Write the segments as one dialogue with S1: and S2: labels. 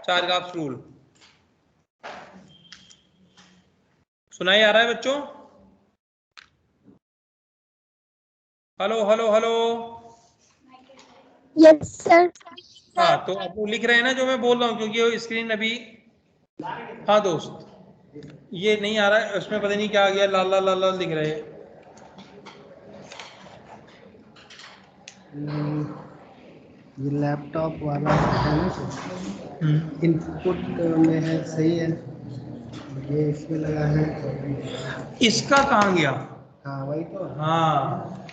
S1: चारगाफ्स rule सुनाई आ रहा है बच्चों? Hello hello hello.
S2: Yes sir.
S1: हाँ, तो आप वो लिख रहे हैं ना जो मैं बोल रहा हूँ, क्योंकि वो स्क्रीन अभी, हाँ दोस्त, ये नहीं आ रहा है, उसमें पता नहीं क्या आ गया, लाल लाल लाल लाल दिख रहे हैं।
S3: ये लैपटॉप वाला है ना सर, इनपुट में है, सही है। ये इसमें लगा है,
S1: इसका कहाँ गया?
S3: हाँ वही तो,
S1: हाँ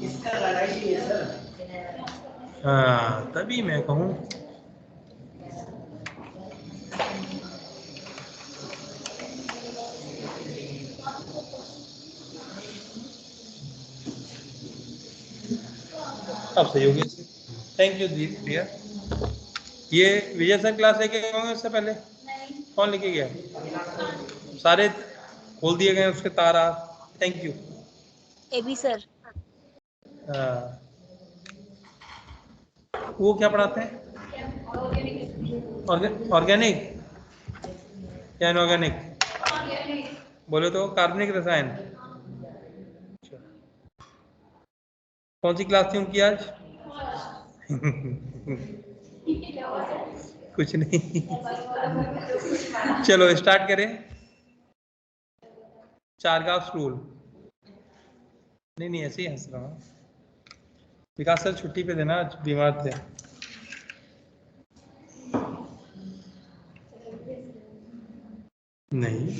S3: इसका लगा ही है सर।
S1: हाँ, तभी मैं कहूँ। अब सही हो गया। Thank you dear. ये विजय सर क्लास लेके गए होंगे उससे पहले? कौन लेके गया? सारे खोल दिए गए उसके तार। Thank you.
S2: AB sir.
S1: हाँ, वो क्या पढ़ाते हैं? ऑर्गेनिक या इनऑर्गेनिक? बोले तो कार्बनिक रसायन। कौन सी क्लास थी उनकी आज? कुछ नहीं। चलो स्टार्ट करें। चारगाफ्स रूल। नहीं ऐसे ही हंस रहा हूँ। विकास सर छुट्टी पे थे ना, आज बीमार थे। नहीं,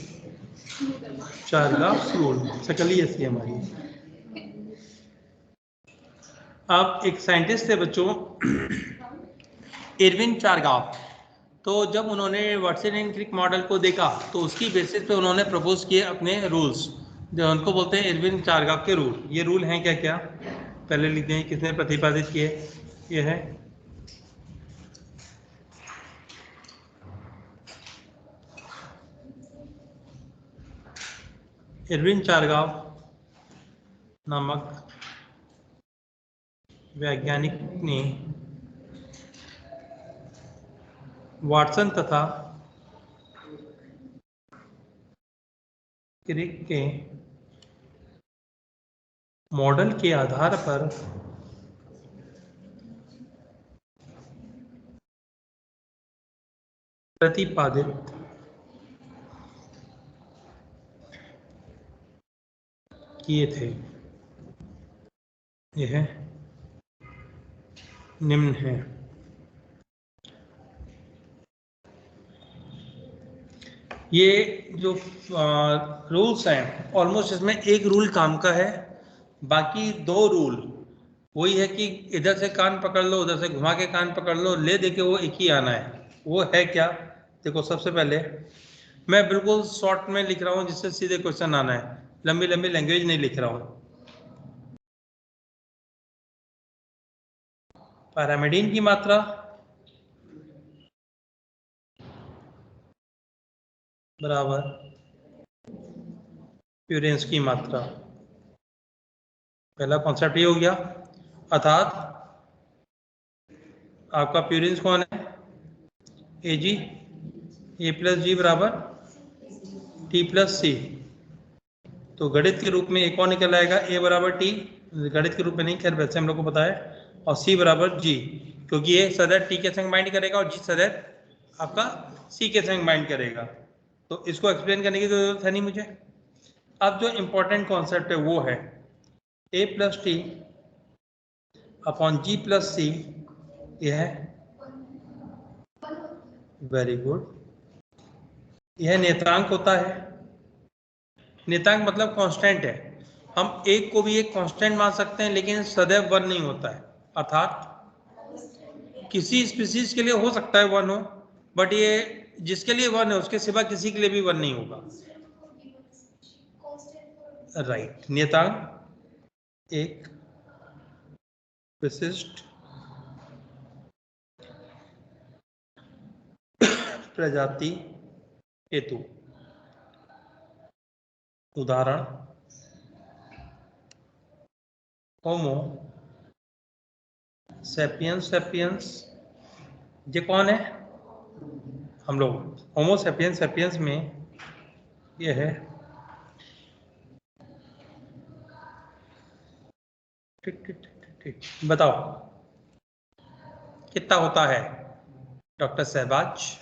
S1: चारगाफ्स रूल शकल ही ऐसी हमारी। अब एक साइंटिस्ट थे बच्चों, इरविन चारगाफ। तो जब उन्होंने वाटसन एंड क्रिक मॉडल को देखा तो उसकी बेसिस पे उन्होंने प्रपोज किए अपने रूल्स, जो उनको बोलते हैं इरविन चारगाफ के रूल। ये रूल हैं क्या क्या, पहले लिखते हैं किसने प्रतिपादित किए। ये है इरविन चारगाफ नामक वैज्ञानिक ने वाटसन तथा क्रिक के मॉडल के आधार पर प्रतिपादित किए थे। यह निम्न है। ये जो रूल्स हैं, ऑलमोस्ट इसमें एक रूल काम का है, बाकी दो रूल वही है कि इधर से कान पकड़ लो, उधर से घुमा के कान पकड़ लो, ले दे के वो एक ही आना है। वो है क्या? देखो, सबसे पहले मैं बिल्कुल शॉर्ट में लिख रहा हूँ जिससे सीधे क्वेश्चन आना है, लंबी लंबी लैंग्वेज नहीं लिख रहा हूँ। पैरामिडीन की मात्रा बराबर प्यूरेंस की मात्रा। पहला कॉन्सेप्ट ये हो गया, अर्थात आपका प्यूरेंस कौन है? ए जी, ए प्लस जी बराबर टी प्लस सी। तो गणित के रूप में एक कौन निकल आएगा? ए बराबर टी, गणित के रूप में नहीं, खैर वैसे हम लोग को पता है, और सी बराबर जी, क्योंकि ये सदैव टी के संग बाइंड करेगा और जी सदैव आपका सी के संग बाइंड करेगा। तो इसको एक्सप्लेन करने की जरूरत है नहीं मुझे। अब जो इम्पोर्टेंट कॉन्सेप्ट है वो है ए plus T upon G plus सी। यह वेरी गुड, यह नियतांक होता है। नियतांक मतलब कांस्टेंट है। हम एक को भी एक कांस्टेंट मान सकते हैं, लेकिन सदैव वन नहीं होता है। अर्थात किसी स्पीसीज के लिए हो सकता है वन हो, बट ये जिसके लिए वन है उसके सिवा किसी के लिए भी वन नहीं होगा। राइट, नियतांक एक विशिष्ट प्रजाति हेतु। उदाहरण होमो सेपियंस सेपियंस। ये कौन है? हम लोग होमो सेपियंस सेपियंस में ये है बताओ कितना होता है डॉक्टर शहबाज,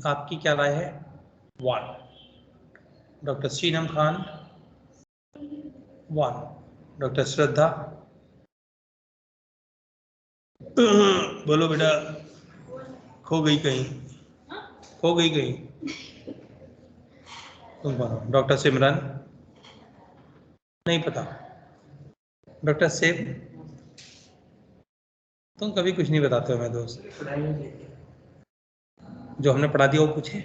S1: आपकी क्या राय है? 1। डॉक्टर शीनम खान 1। डॉक्टर श्रद्धा बोलो बेटा, खो गई कहीं, खो गई कहीं, तुम बोलो। डॉक्टर सिमरन नहीं पता। डॉक्टर सेब, तुम कभी कुछ नहीं बताते हो मैं दोस्त, जो हमने पढ़ा दिया वो पूछे।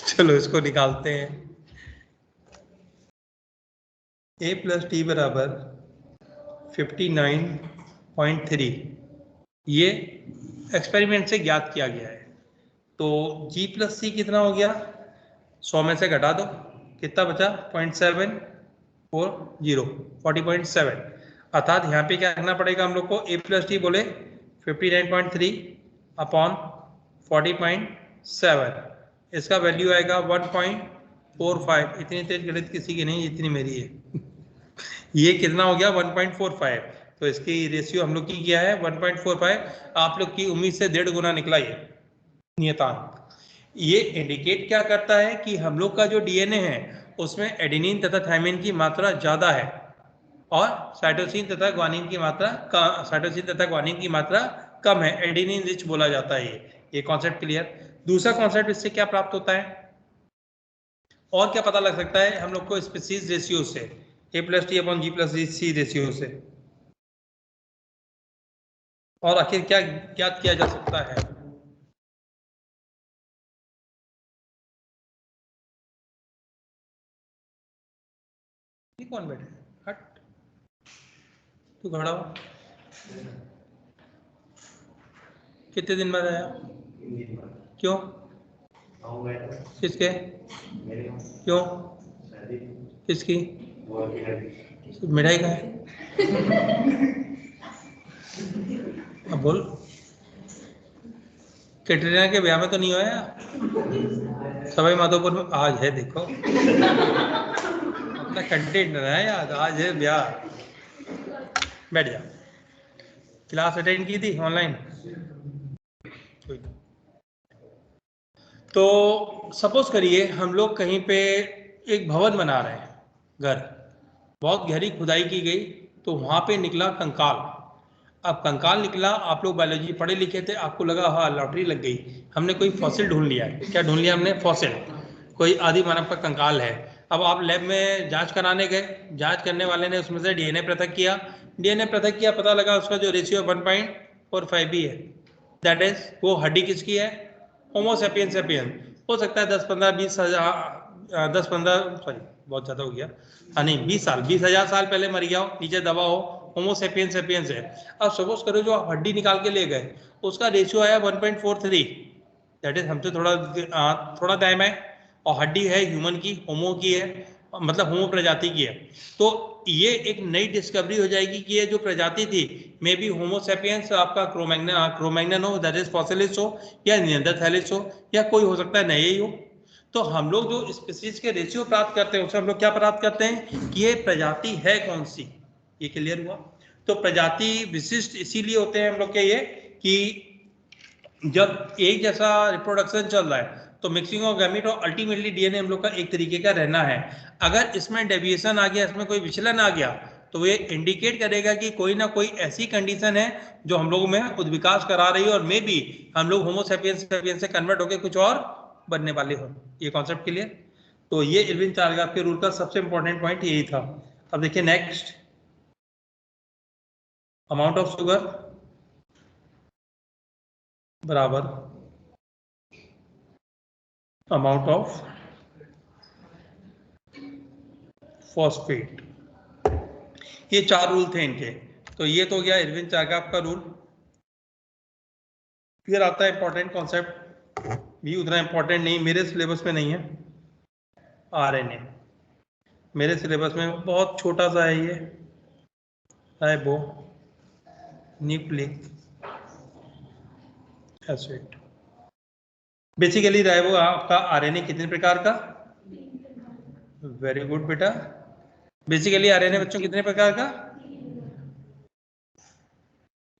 S1: चलो इसको निकालते हैं। a प्लस टी बराबर 59.3 ये एक्सपेरिमेंट से ज्ञात किया गया है। तो g प्लस सी कितना हो गया? 100 में से घटा दो, कितना बचा? 0.740 40.7। अर्थात यहाँ पे क्या करना पड़ेगा हम लोग को? a प्लस टी बोले 59.3 अपॉन 40.7, इसका वैल्यू आएगा 1.45। इतनी तेज गणित किसी की नहीं जितनी मेरी है। ये कितना हो गया? 1.45। तो इसकी रेशियो हम लोग की क्या है? 1.45। आप लोग की उम्मीद से 1.5 गुना निकला ये नियतांक। ये इंडिकेट क्या करता है कि हम लोग का जो डीएनए है उसमें एडेनिन तथा थायमिन की मात्रा ज्यादा है और साइटोसिन तथा ग्वानिन की मात्रा कम है। एडेनिन रिच बोला जाता है ये कॉन्सेप्ट क्लियर। दूसरा कॉन्सेप्ट इससे क्या प्राप्त होता है और क्या पता लग सकता है हम लोग को? स्पीसीज रेशियो से, a plus T upon G plus C ratio से। और आखिर क्या ज्ञात किया जा सकता है? ये कौन बैठे? हट, तू खड़ा हो। कितने दिन बाद आया? क्यों? किसके? क्यों? किसकी? मिठाई का है? अब बोल, कैटरीना के ब्याह में तो नहीं होया? सवाई माधोपुर में आज है, देखो अपना कंटेंट है यार, आज है ब्याह। बैठ जा। क्लास अटेंड की थी ऑनलाइन? तो सपोज करिए हम लोग कहीं पे एक भवन बना रहे हैं, घर, बहुत गहरी खुदाई की गई तो वहां पे निकला कंकाल। अब कंकाल निकला, आप लोग बायोलॉजी पढ़े लिखे थे, आपको लगा हाँ लॉटरी लग गई, हमने कोई फॉसिल ढूंढ लिया है। क्या ढूंढ लिया हमने? फॉसिल, कोई आदि मानव का कंकाल है। अब आप लैब में जांच कराने गए, जांच करने वाले ने उसमें से डीएनए पृथक किया, पता लगा उसका जो रेशियो 1.45 भी है। दैट इज वो हड्डी किसकी है? होमो सेपियंस सेपियंस। हो सकता है 10-15 सॉरी बहुत ज़्यादा हो गया, हाँ नहीं 20,000 साल पहले मर गया हो, नीचे दबा हो, होमो सेपियंस सेपियंस है। अब सपोज करो जो आप हड्डी निकाल के ले गए उसका रेशियो आया 1.43, दैट इज हमसे थोड़ा टाइम है, और हड्डी है ह्यूमन की, होमो की है, मतलब होमो प्रजाति की है। तो ये एक नई डिस्कवरी हो जाएगी कि ये जो प्रजाति थी मे बी होमो सेपियंस आपका क्रोमैग्नन हो, दैट इज फॉसिलिस हो, या निएंडरथैलिस हो, या कोई हो सकता है नए ही हो। तो हम लोग जो स्पीसीज के रेशियो प्राप्त करते हैं उससे हम लोग क्या प्राप्त करते हैं कि ये प्रजाति है कौन सी। ये क्लियर हुआ? तो प्रजाति विशिष्ट इसीलिए होते हैं हम लोग के ये कि जब एक जैसा रिप्रोडक्शन चल रहा है तो मिक्सिंग ऑफ गैमीट और अल्टीमेटली डीएनए हम लोग का एक तरीके का रहना है। अगर इसमें डेविएशन आ गया, इसमें कोई विचलन आ गया तो ये इंडिकेट करेगा कि कोई ना कोई ऐसी कंडीशन है जो हम लोगों में उद्विकास करा रही है और मे बी हम लोग होमो सेपियंस से कन्वर्ट होकर कुछ और बनने वाले हो। ये कॉन्सेप्ट क्लियर? तो ये इरविन चार्गाफ के रूल का सबसे इंपॉर्टेंट पॉइंट यही था। अब देखिए नेक्स्ट, अमाउंट ऑफ शुगर बराबर अमाउंट ऑफ फॉस्फेट। ये 4 रूल थे इनके। तो ये तो गया इरविन चार्गाफ का रूल। फिर आता है इंपॉर्टेंट कॉन्सेप्ट, भी उतना इंपॉर्टेंट नहीं, मेरे सिलेबस में नहीं है, आरएनए। मेरे सिलेबस में बहुत छोटा सा है ये, राइबो न्यूक्लिक एसिड। बेसिकली रहा है वो आपका आरएनए कितने प्रकार का? वेरी गुड बेटा। बेसिकली आरएनए बच्चों कितने प्रकार का?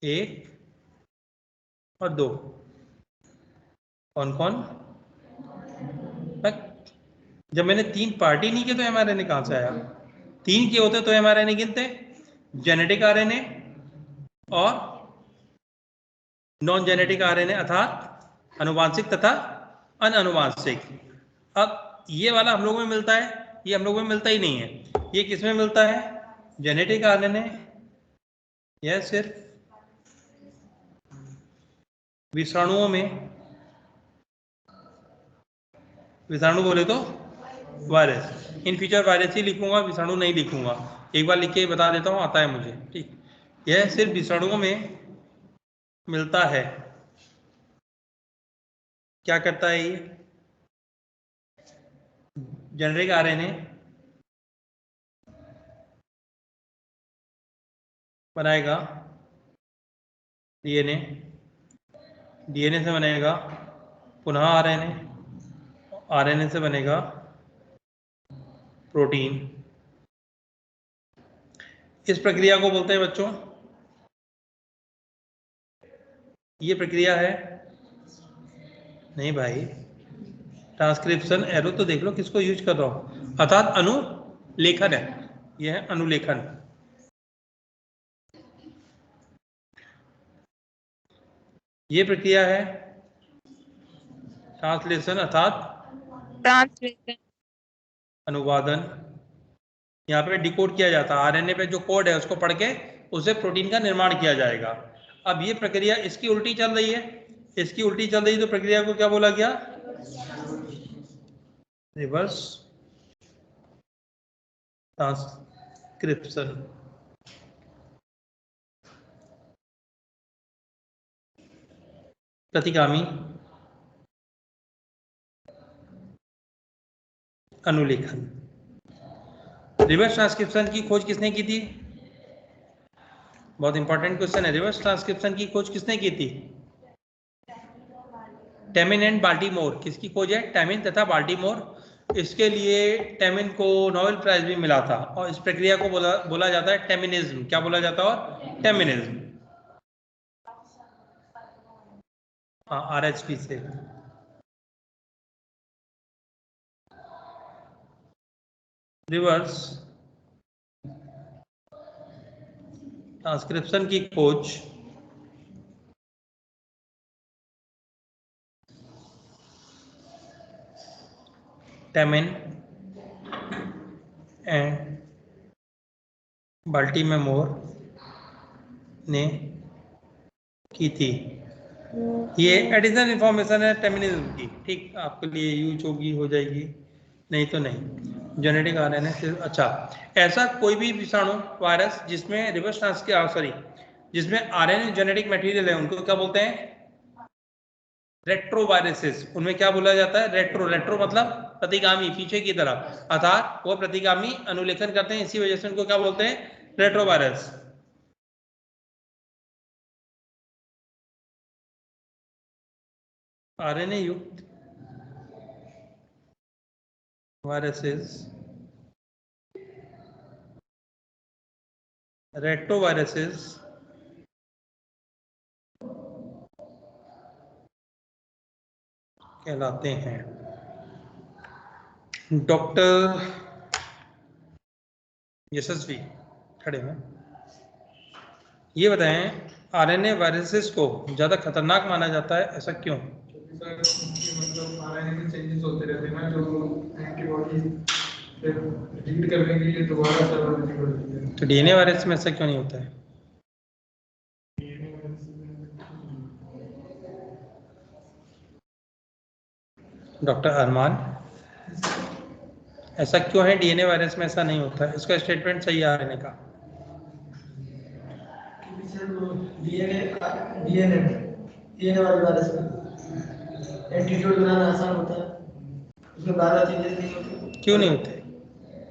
S1: एक और दो। कौन कौन? जब मैंने 3 पार्टी नहीं किए तो एमआरएनए कहां से आया? 3 किए होते तो एमआरएनए गिनते, जेनेटिक आरएनए और नॉन जेनेटिक आरएनए अर्थात अनुवांशिक तथा अनानुवांशिक। अब ये वाला हम लोगों में मिलता है, ये हम लोगों में मिलता ही नहीं है। ये किस में मिलता है? Genetic RNA. यह सिर्फ विषाणुओं में, विषाणु बोले तो वायरस। इन फ्यूचर वायरस ही लिखूंगा, विषाणु नहीं लिखूंगा। एक बार लिख के बता देता हूं, आता है मुझे। ठीक, यह सिर्फ विषाणुओं में मिलता है। क्या करता है ये? जेनेरिक आरएनए बनाएगा डीएनए, डीएनए से बनेगा पुनः आरएनए, आरएनए से बनेगा प्रोटीन। इस प्रक्रिया को बोलते हैं बच्चों, ये प्रक्रिया है, नहीं भाई, ट्रांसक्रिप्शन। एरो तो देख लो किसको यूज कर रहा हूं, अर्थात अनुलेखन है। यह है अनुलेखन। ये प्रक्रिया है ट्रांसलेशन अर्थात अनुवादन। यहाँ पे डिकोड किया जाता है, आरएनए पे जो कोड है उसको पढ़ के उससे प्रोटीन का निर्माण किया जाएगा। अब ये प्रक्रिया इसकी उल्टी चल रही है, इसकी उल्टी चल रही है, तो प्रक्रिया को क्या बोला गया? Reverse transcription. प्रतिगामी अनुलेखन। रिवर्स ट्रांसक्रिप्शन की खोज किसने की थी? बहुत इंपॉर्टेंट क्वेश्चन है। रिवर्स ट्रांसक्रिप्शन की खोज किसने की थी? Temin and Baltimore. किसकी खोज है? टेमिन तथा बाल्टीमोर। इसके लिए टेमिन को नोबेल प्राइज भी मिला था। और इस प्रक्रिया को बोला जाता है टेमिनिज्म। क्या बोला जाता है? और टेमिनिज्म। हाँ, आरएचपी से। रिवर्स ट्रांसक्रिप्शन की खोज टेमिन एंड बाल्टीमोर ने की थी। ये एडिशनल इंफॉर्मेशन है टेमिनिज्म की। ठीक, आपके लिए यूज होगी, हो जाएगी, नहीं तो नहीं। जेनेटिक आरएनए से। अच्छा, ऐसा कोई भी विषाणु वायरस जिसमें रिवर्स जिसमें आरएनए जेनेटिक मटेरियल है, उनको क्या बोलते हैं? रेट्रोवायरसेस। उनमें क्या बोला जाता है? रेट्रो। रेट्रो मतलब प्रतिगामी, पीछे की तरफ, अर्थात वो प्रतिगामी अनुलेखन करते हैं, इसी वजह से उनको क्या बोलते हैं? रेट्रोवायरस। आरएनए युक्त वायरसेस, रेट्रोवायरसेस कहलाते हैं। डॉक्टर यशस्वी खड़े हैं, ये बताएं, आरएनए वायरसेस को ज्यादा खतरनाक माना जाता है, ऐसा क्यों?
S4: मतलब आरएनए में चेंजेस होते रहते हैं ना, जो एंटीबॉडी रीड करने के लिए दोबारा सर्वर करनी पड़ती है।
S1: तो डीएनए वायरस में ऐसा क्यों नहीं होता है? डॉक्टर अरमान, ऐसा क्यों है डीएनए वायरस में ऐसा नहीं होता है? इसका स्टेटमेंट सही है आरएनए का।
S5: डीएनए वाले वायरस में एंटीट्यूड बनाना आसान होता है, उसमें बारह चेंजेस नहीं होते।
S1: क्यों नहीं होते?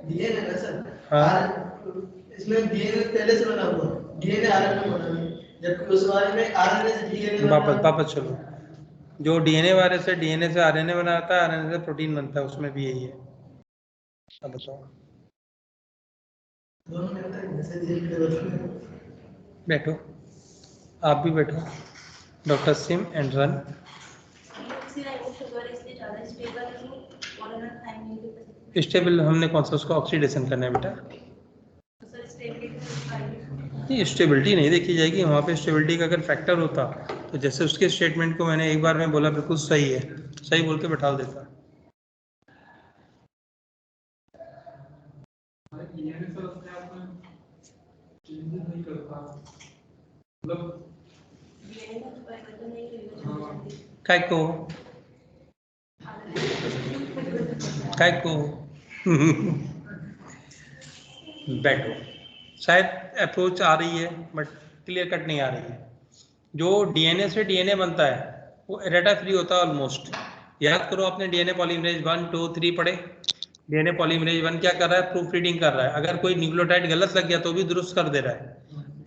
S5: डीएनए ना सर,
S1: हाँ,
S5: इसमें डीएनए पहले से बना हुआ है, डीएनए आरएनए बना है, जबकि उस वाले में आरएनए से डीएनए
S1: वापस चलो। जो डीएनए वायरस है, डीएनए से आरएनए बनाता है, आरएनए से प्रोटीन बनता है, उसमें भी यही है। अब बताओ,
S5: दोनों में होता है जैसे धीरे
S1: बैठो, आप भी बैठो, doctor SIM and run. Stable हमने कौन सा, उसका ऑक्सीडेशन करना है बेटा। नहीं, स्टेबिलिटी नहीं देखी जाएगी वहाँ पे। स्टेबिलिटी का अगर फैक्टर होता तो जैसे उसके स्टेटमेंट को मैंने एक बार में बोला बिल्कुल सही है, सही बोल के बैठा देता।
S4: डीएनए सर अपने आप में चेंजेस नहीं करता, मतलब
S1: काय को बैठो, शायद अप्रोच आ रही है बट क्लियर कट नहीं आ रही है। जो डीएनए से डीएनए बनता है वो एरेटा फ्री होता है ऑलमोस्ट। याद करो, आपने डीएनए पॉलीमरेज 1, 2, 3 पढ़े। डीएनए पॉलीमरेज 1 क्या कर रहा है, प्रूफ रीडिंग कर रहा है। अगर कोई न्यूक्लियोटाइड गलत लग गया तो भी दुरुस्त कर दे रहा है।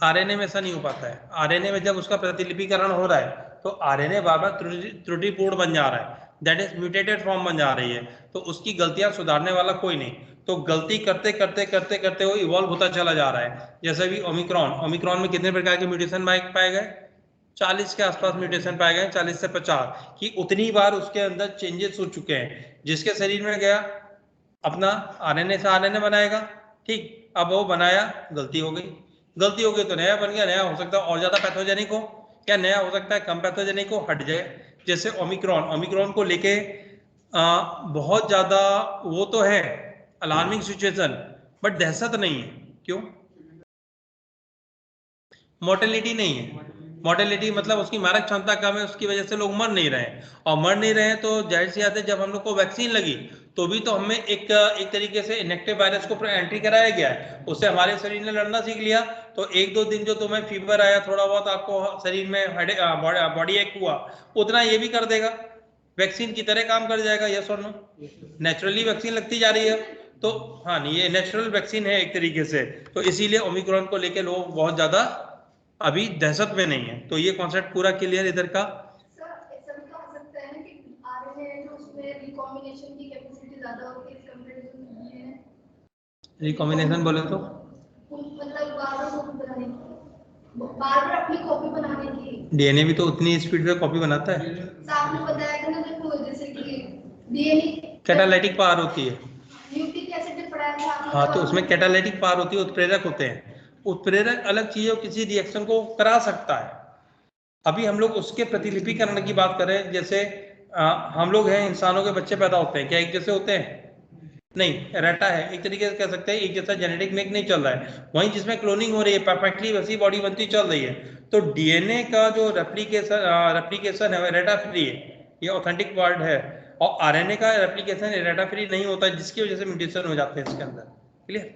S1: आरएनए में ऐसा नहीं हो पाता है। आरएनए में जब उसका प्रतिलिपिकरण हो रहा है तो आरएनए बार बार त्रुटिपूर्ण बन जा रहा है, दैट इज म्यूटेटेड फॉर्म बन जा रही है, तो उसकी गलतियां सुधारने वाला कोई नहीं। तो गलती करते करते करते करते वो इवॉल्व होता चला जा रहा है। जैसे भी ओमिक्रॉन में कितने प्रकार के म्यूटेशन पाए गए, 40 के आसपास म्यूटेशन पाए गए, 40 से 50 कि उतनी बार उसके अंदर चेंजेस हो चुके हैं। जिसके शरीर में गया अपना आरएनए से आरएनए बनाएगा, ठीक। अब वो बनाया, गलती हो गई तो नया बन गया। नया हो सकता है और ज्यादा पैथोजेनिक हो, क्या नया हो सकता है कम पैथोजेनिक हो, हट जाए। जैसे ओमिक्रॉन को लेके बहुत ज्यादा वो तो है अलार्मिंग सिचुएशन, बट दहशत नहीं है। क्यों? मोर्टेलिटी नहीं है। मोर्टेलिटी मतलब उसकी मारक क्षमता कम है, उसकी वजह से लोग मर नहीं रहे हैं। और मर नहीं रहे हैं तो जाहिर सी बात है, जब हम लोग को वैक्सीन लगी तो भी तो हमें एक तरीके से इनेक्टिव वायरस को एंट्री कराया गया है, उससे हमारे शरीर ने लड़ना सीख लिया। तो 1-2 दिन जो तुम्हें फीवर आया, थोड़ा बहुत आपको शरीर में बॉडी एक हुआ, उतना ये भी कर देगा, वैक्सीन की तरह काम कर जाएगा। यस और नो? नेचुरली वैक्सीन लगती जा रही है, तो हाँ नहीं, ये नेचुरल वैक्सीन है एक तरीके से। तो इसीलिए ओमिक्रॉन को लेके लोग बहुत ज्यादा अभी दहशत में नहीं है। तो ये कॉन्सेप्ट पूरा क्लियर इधर का। रिकॉम्बिनेशन बोले तो
S2: बार अपनी कॉपी बनाने की,
S1: डीएनए भी तो उतनी स्पीड पे कॉपी बनाता है।
S2: आपने बताया था ना, देखो जैसे कि डीएनए
S1: कैटालाइटिक पावर होती है।
S2: न्यूक्लिक एसिड पढ़ाया था आपने।
S1: हाँ, तो उसमें कैटालाइटिक पावर होती है, उत्प्रेरक होते हैं। उत्प्रेरक अलग चीज है, किसी रिएक्शन को करा सकता है। अभी हम लोग उसके प्रतिलिपिकरण की बात कर रहे हैं। जैसे हम लोग हैं, इंसानों के बच्चे पैदा होते हैं, क्या एक जैसे होते हैं? नहीं, एरेटा है एक तरीके से कह सकते हैं, एक जैसा जेनेटिक मेक नहीं चल रहा है। वहीं जिसमें क्लोनिंग हो रही है, परफेक्टली वैसी बॉडी बनती चल रही है। तो डीएनए का जो रेप्लिकेशन है एरेटा फ्री है, ये ऑथेंटिक वर्ड है। और आरएनए का रेप्लिकेशन एरेटा फ्री नहीं होता, जिसकी वजह से म्यूटेशन हो जाते हैं इसके अंदर। क्लियर?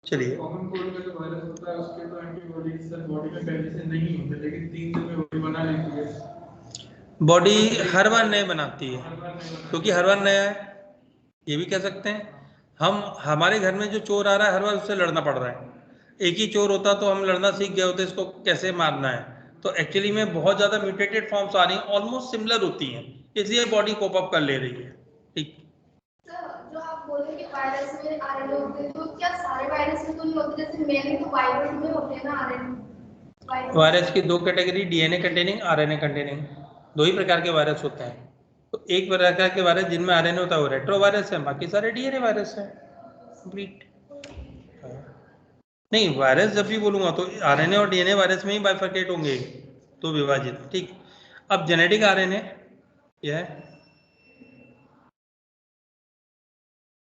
S1: चलिए,
S4: कॉमन कोल्ड का जो वायरस होता है उसके तो एंटीबॉडीज सर बॉडी में पहले से नहीं होते, लेकिन 3 दिन में बॉडी बना लेती है।
S1: बॉडी हर बार नए बनाती है, क्योंकि हर बार नया है। ये भी कह सकते हैं हम, हमारे घर में जो चोर आ रहा है हर बार उससे लड़ना पड़ रहा है। एक ही चोर होता तो हम लड़ना सीख गए होते, इसको कैसे मारना है। तो एक्चुअली में बहुत ज्यादा म्यूटेटेड फॉर्म्स आ रही हैं, ऑलमोस्ट सिमिलर होती हैं, इसलिए बॉडी कोप अप कर ले रही है। ठीक।
S2: जो आप बोले कि वायरस में आरएनए होते हैं, तो क्या सारे वायरस में तो नहीं होते? जैसे मेनली तो वायरस में होते हैं ना आरएनए।
S1: वायरस की 2 category, DNA containing, RNA containing, 2 ही प्रकार के वायरस होते हैं। तो एक प्रकार के वायरस जिनमें आरएनए होता है वो रेट्रोवायरस है, बाकी सारे डीएनए वायरस है। कंप्लीट। नहीं, वायरस जब भी बोलूंगा तो आरएनए और डीएनए वायरस में ही बाइफरकेट होंगे, तो विभाजित। ठीक। अब जेनेटिक आरएनए यह है,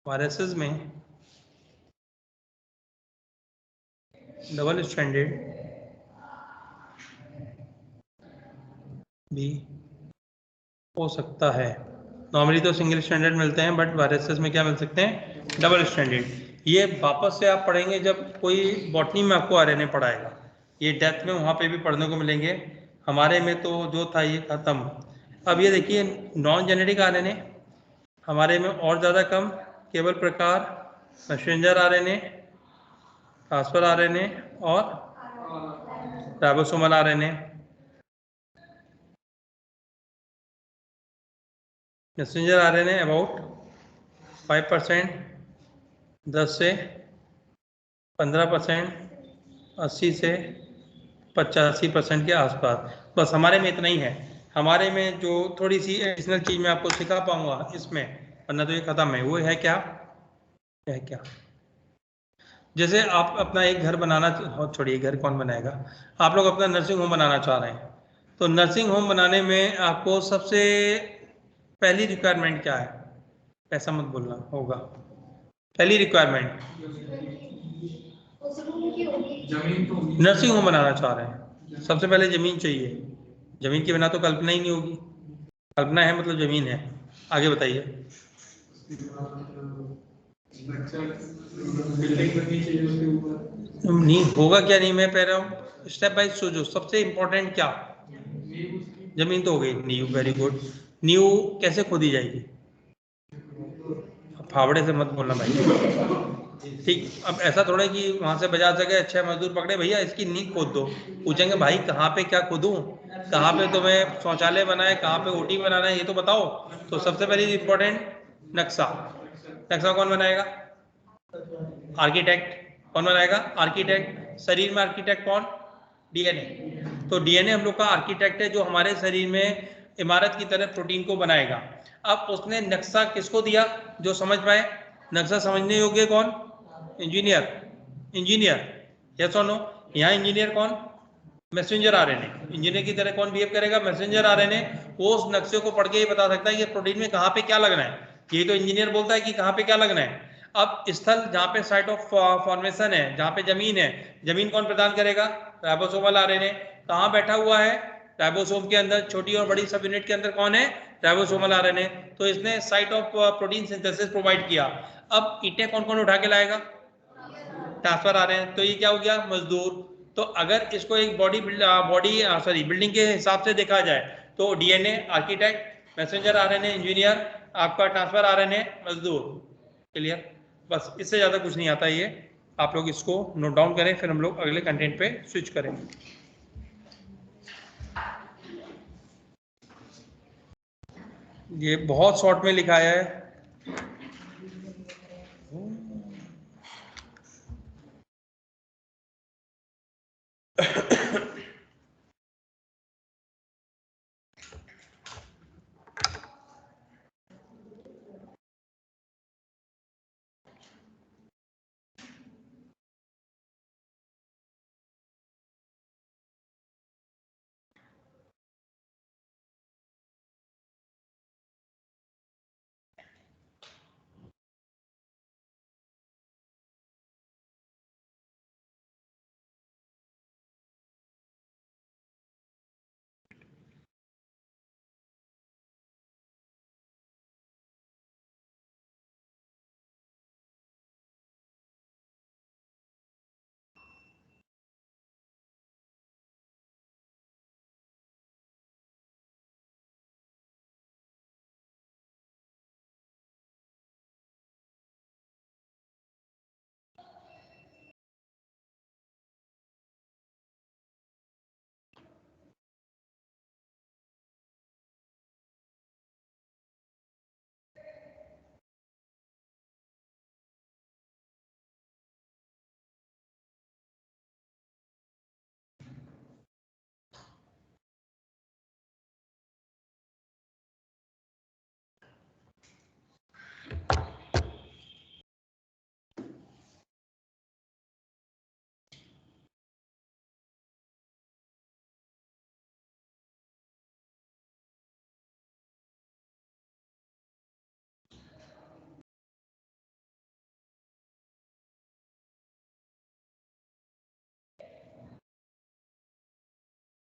S1: वायरसेस में डबल स्ट्रैंडेड भी हो सकता है। नॉर्मली तो सिंगल स्ट्रैंडेड मिलते हैं, बट वायरसेस में क्या मिल सकते हैं? Double stranded. ये वापस से आप पढ़ेंगे जब कोई बॉटनी में आपको आरएनए पढ़ाएगा, ये डेप्थ में वहाँ पे भी पढ़ने को मिलेंगे। हमारे में तो जो था ये खत्म। अब ये देखिए, नॉन जेनेटिक आरएनए हमारे में और ज़्यादा कम, केवल प्रकार मैसेंजर आरएनए, ट्रांसफर आरएनए और ribosomal RNA. Messenger RNA about 5%, 10 से 15%, 80 से 85% के आसपास। बस हमारे में इतना ही है। हमारे में जो थोड़ी सी एडिशनल चीज मैं आपको सिखा पाऊंगा इसमें, वरना तो ये खत्म है, वो है क्या, है क्या, जैसे आप अपना एक घर बनाना, छोड़िए घर कौन बनाएगा, आप लोग अपना नर्सिंग होम बनाना चाह रहे हैं, तो नर्सिंग होम बनाने में आपको सबसे पहली रिक्वायरमेंट क्या है, ऐसा मत बोलना होगा, पहली रिक्वायरमेंट
S2: उस रूम की होगी।
S4: जमीन तो
S1: नर्सिंग होम बनाना चाह रहे हैं, सबसे पहले जमीन चाहिए, जमीन के बिना तो कल्पना ही नहीं होगी, कल्पना है मतलब जमीन है। आगे बताइए।
S4: बिल्डिंग बननी चाहिए उसके ऊपर।
S1: नहीं होगा क्या, नहीं मैं कह रहा हूँ स्टेप बाय सोचो, सबसे इंपॉर्टेंट क्या, जमीन तो हो गई, नींव, वेरी गुड, नींव कैसे खोदी जाएगी, फावड़े से मत बोलना भाई, ठीक। अब ऐसा थोड़ा है कि वहां से बाजार से गए 6 मजदूर पकड़े, भैया इसकी नींव खोद दो, पूछेंगे भाई कहाँ पे क्या खोदूं, कहाँ पे तुम्हें शौचालय बनाए, कहाँ पे ओटी बनाना है, ये तो बताओ। तो सबसे पहले इंपॉर्टेंट नक्शा, नक्शा कौन बनाएगा, आर्किटेक्ट, कौन बनाएगा, आर्किटेक्ट। शरीर में आर्किटेक्ट कौन, डीएनए, तो डीएनए हम लोग का आर्किटेक्ट है जो हमारे शरीर में इमारत की तरह प्रोटीन को बनाएगा। अब उसने नक्शा किसको दिया, जो समझ पाए, नक्शा समझने योग्य कौन, इंजीनियर, इंजीनियर, यस और नो। यहाँ इंजीनियर कौन, मैसेंजर आरएनए, इंजीनियर की तरह कौन बिहेव करेगा, मैसेंजर आरएनए। वो उस नक्शे को पढ़ के ये बता सकता है कि प्रोटीन में कहाँ पे क्या लगना है, ये तो इंजीनियर बोलता है कि कहाँ पे क्या लगना है। अब स्थल जहाँ पे साइट ऑफ फॉर्मेशन है, जहाँ पे जमीन है, जमीन कौन प्रदान करेगा, राइबोसोमल आरएनए। कहाँ बैठा हुआ है, राइबोसोम के अंदर, छोटी और बड़ी सब यूनिट के अंदर कौन है, राइबोसोमल आरएनए। तो इसने site of protein synthesis provide किया। अब ईंटें कौन कौन उठा के लाएगा, ट्रांसफर आ रहे हैं, तो ये क्या हो गया, मजदूर। तो अगर इसको एक बिल्डिंग के हिसाब से देखा जाए तो DNA architect, messenger RNA engineer, आपका ट्रांसफर आरएनए मजदूर। क्लियर, बस इससे ज़्यादा कुछ नहीं आता। ये आप लोग इसको नोट डाउन करें, फिर हम लोग अगले कंटेंट पे स्विच करें। ये बहुत शॉर्ट में लिखा है,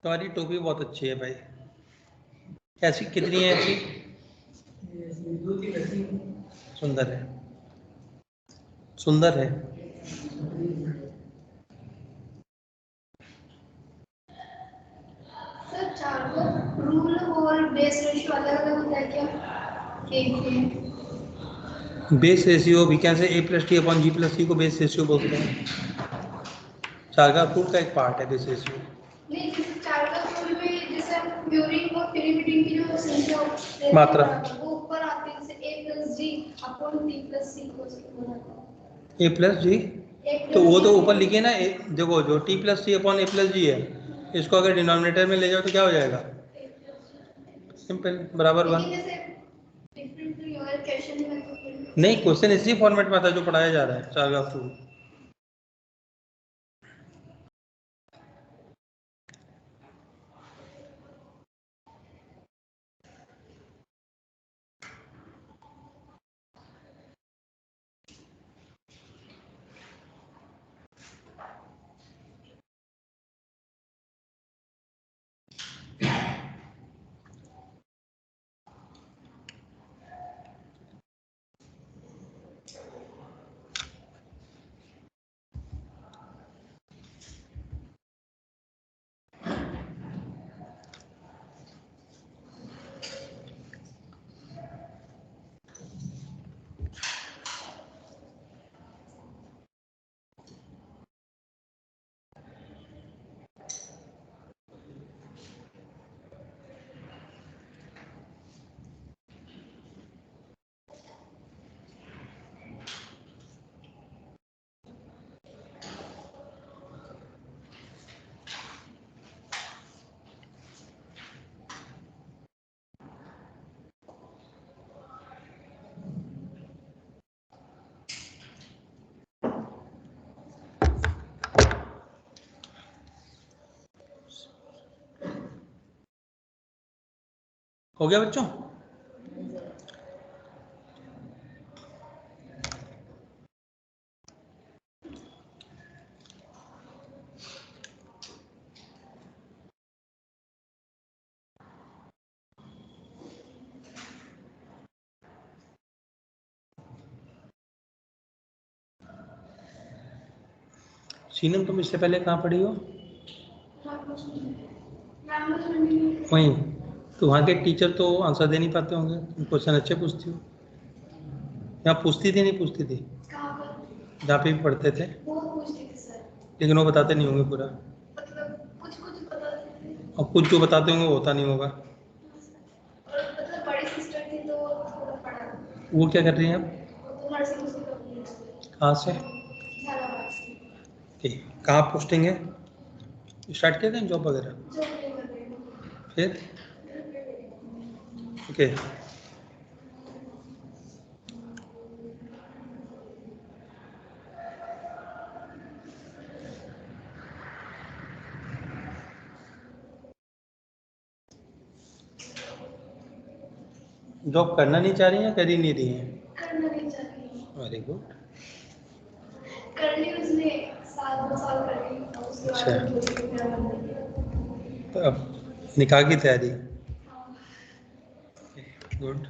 S1: तुम्हारी टोपी बहुत अच्छी है भाई, कैसी, कितनी है ऐसी, सुंदर है, सुंदर है।
S2: सर चारों रूल और बेस रेशियो अलग अलग होता है क्या, के
S1: base ratio we can say a+t/g+c को बेस रेशियो बोलते हैं। चार का रूल का एक पार्ट है बेस रेशियो।
S2: नहीं, जैसे चार का रूल में जैसे हम प्यूरिन और पिरिमिडिन की जो संख्या होती है,
S1: मात्रा।
S2: वो ऊपर अपॉन टी प्लस सी को बनाता
S1: ए प्लस जी, तो वो तो ऊपर लिखे ना देखो जो टी प्लस सी अपॉन ए प्लस जी है, इसको अगर डिनोमिनेटर में ले जाओ तो क्या हो जाएगा? सिंपल, बराबर वन। नहीं, क्वेश्चन इसी फॉर्मेट में आता है जो पढ़ाया जा रहा है पैराग्राफ 2। हो गया बच्चों? सीनम तुम इससे पहले कहाँ पढ़ी हो? वहीं, तो वहाँ के टीचर तो आंसर दे नहीं पाते होंगे, तुम क्वेश्चन अच्छे पूछती हो। यहाँ पूछती थी नहीं पूछती थी? जहाँ पे भी पढ़ते थे, लेकिन वो बताते नहीं होंगे पूरा, और कुछ जो बताते होंगे वो होता नहीं होगा। वो क्या कर रही हैं अब? कहाँ से? ठीक, कहाँ पोस्टिंग है? स्टार्ट किया था जॉब वगैरह? फिर ओके, जॉब करना नहीं चाह रही हैं, कर ही नहीं रही हैं?
S2: करना नहीं चाहती।
S1: Very good.
S2: कर ली उसने, साल 2 साल कर ली, और उसके बाद
S1: अच्छा।
S2: वो छोड़ के मेरा बंद कर दिया।
S1: तो अब निकाह की तैयारी? गुड।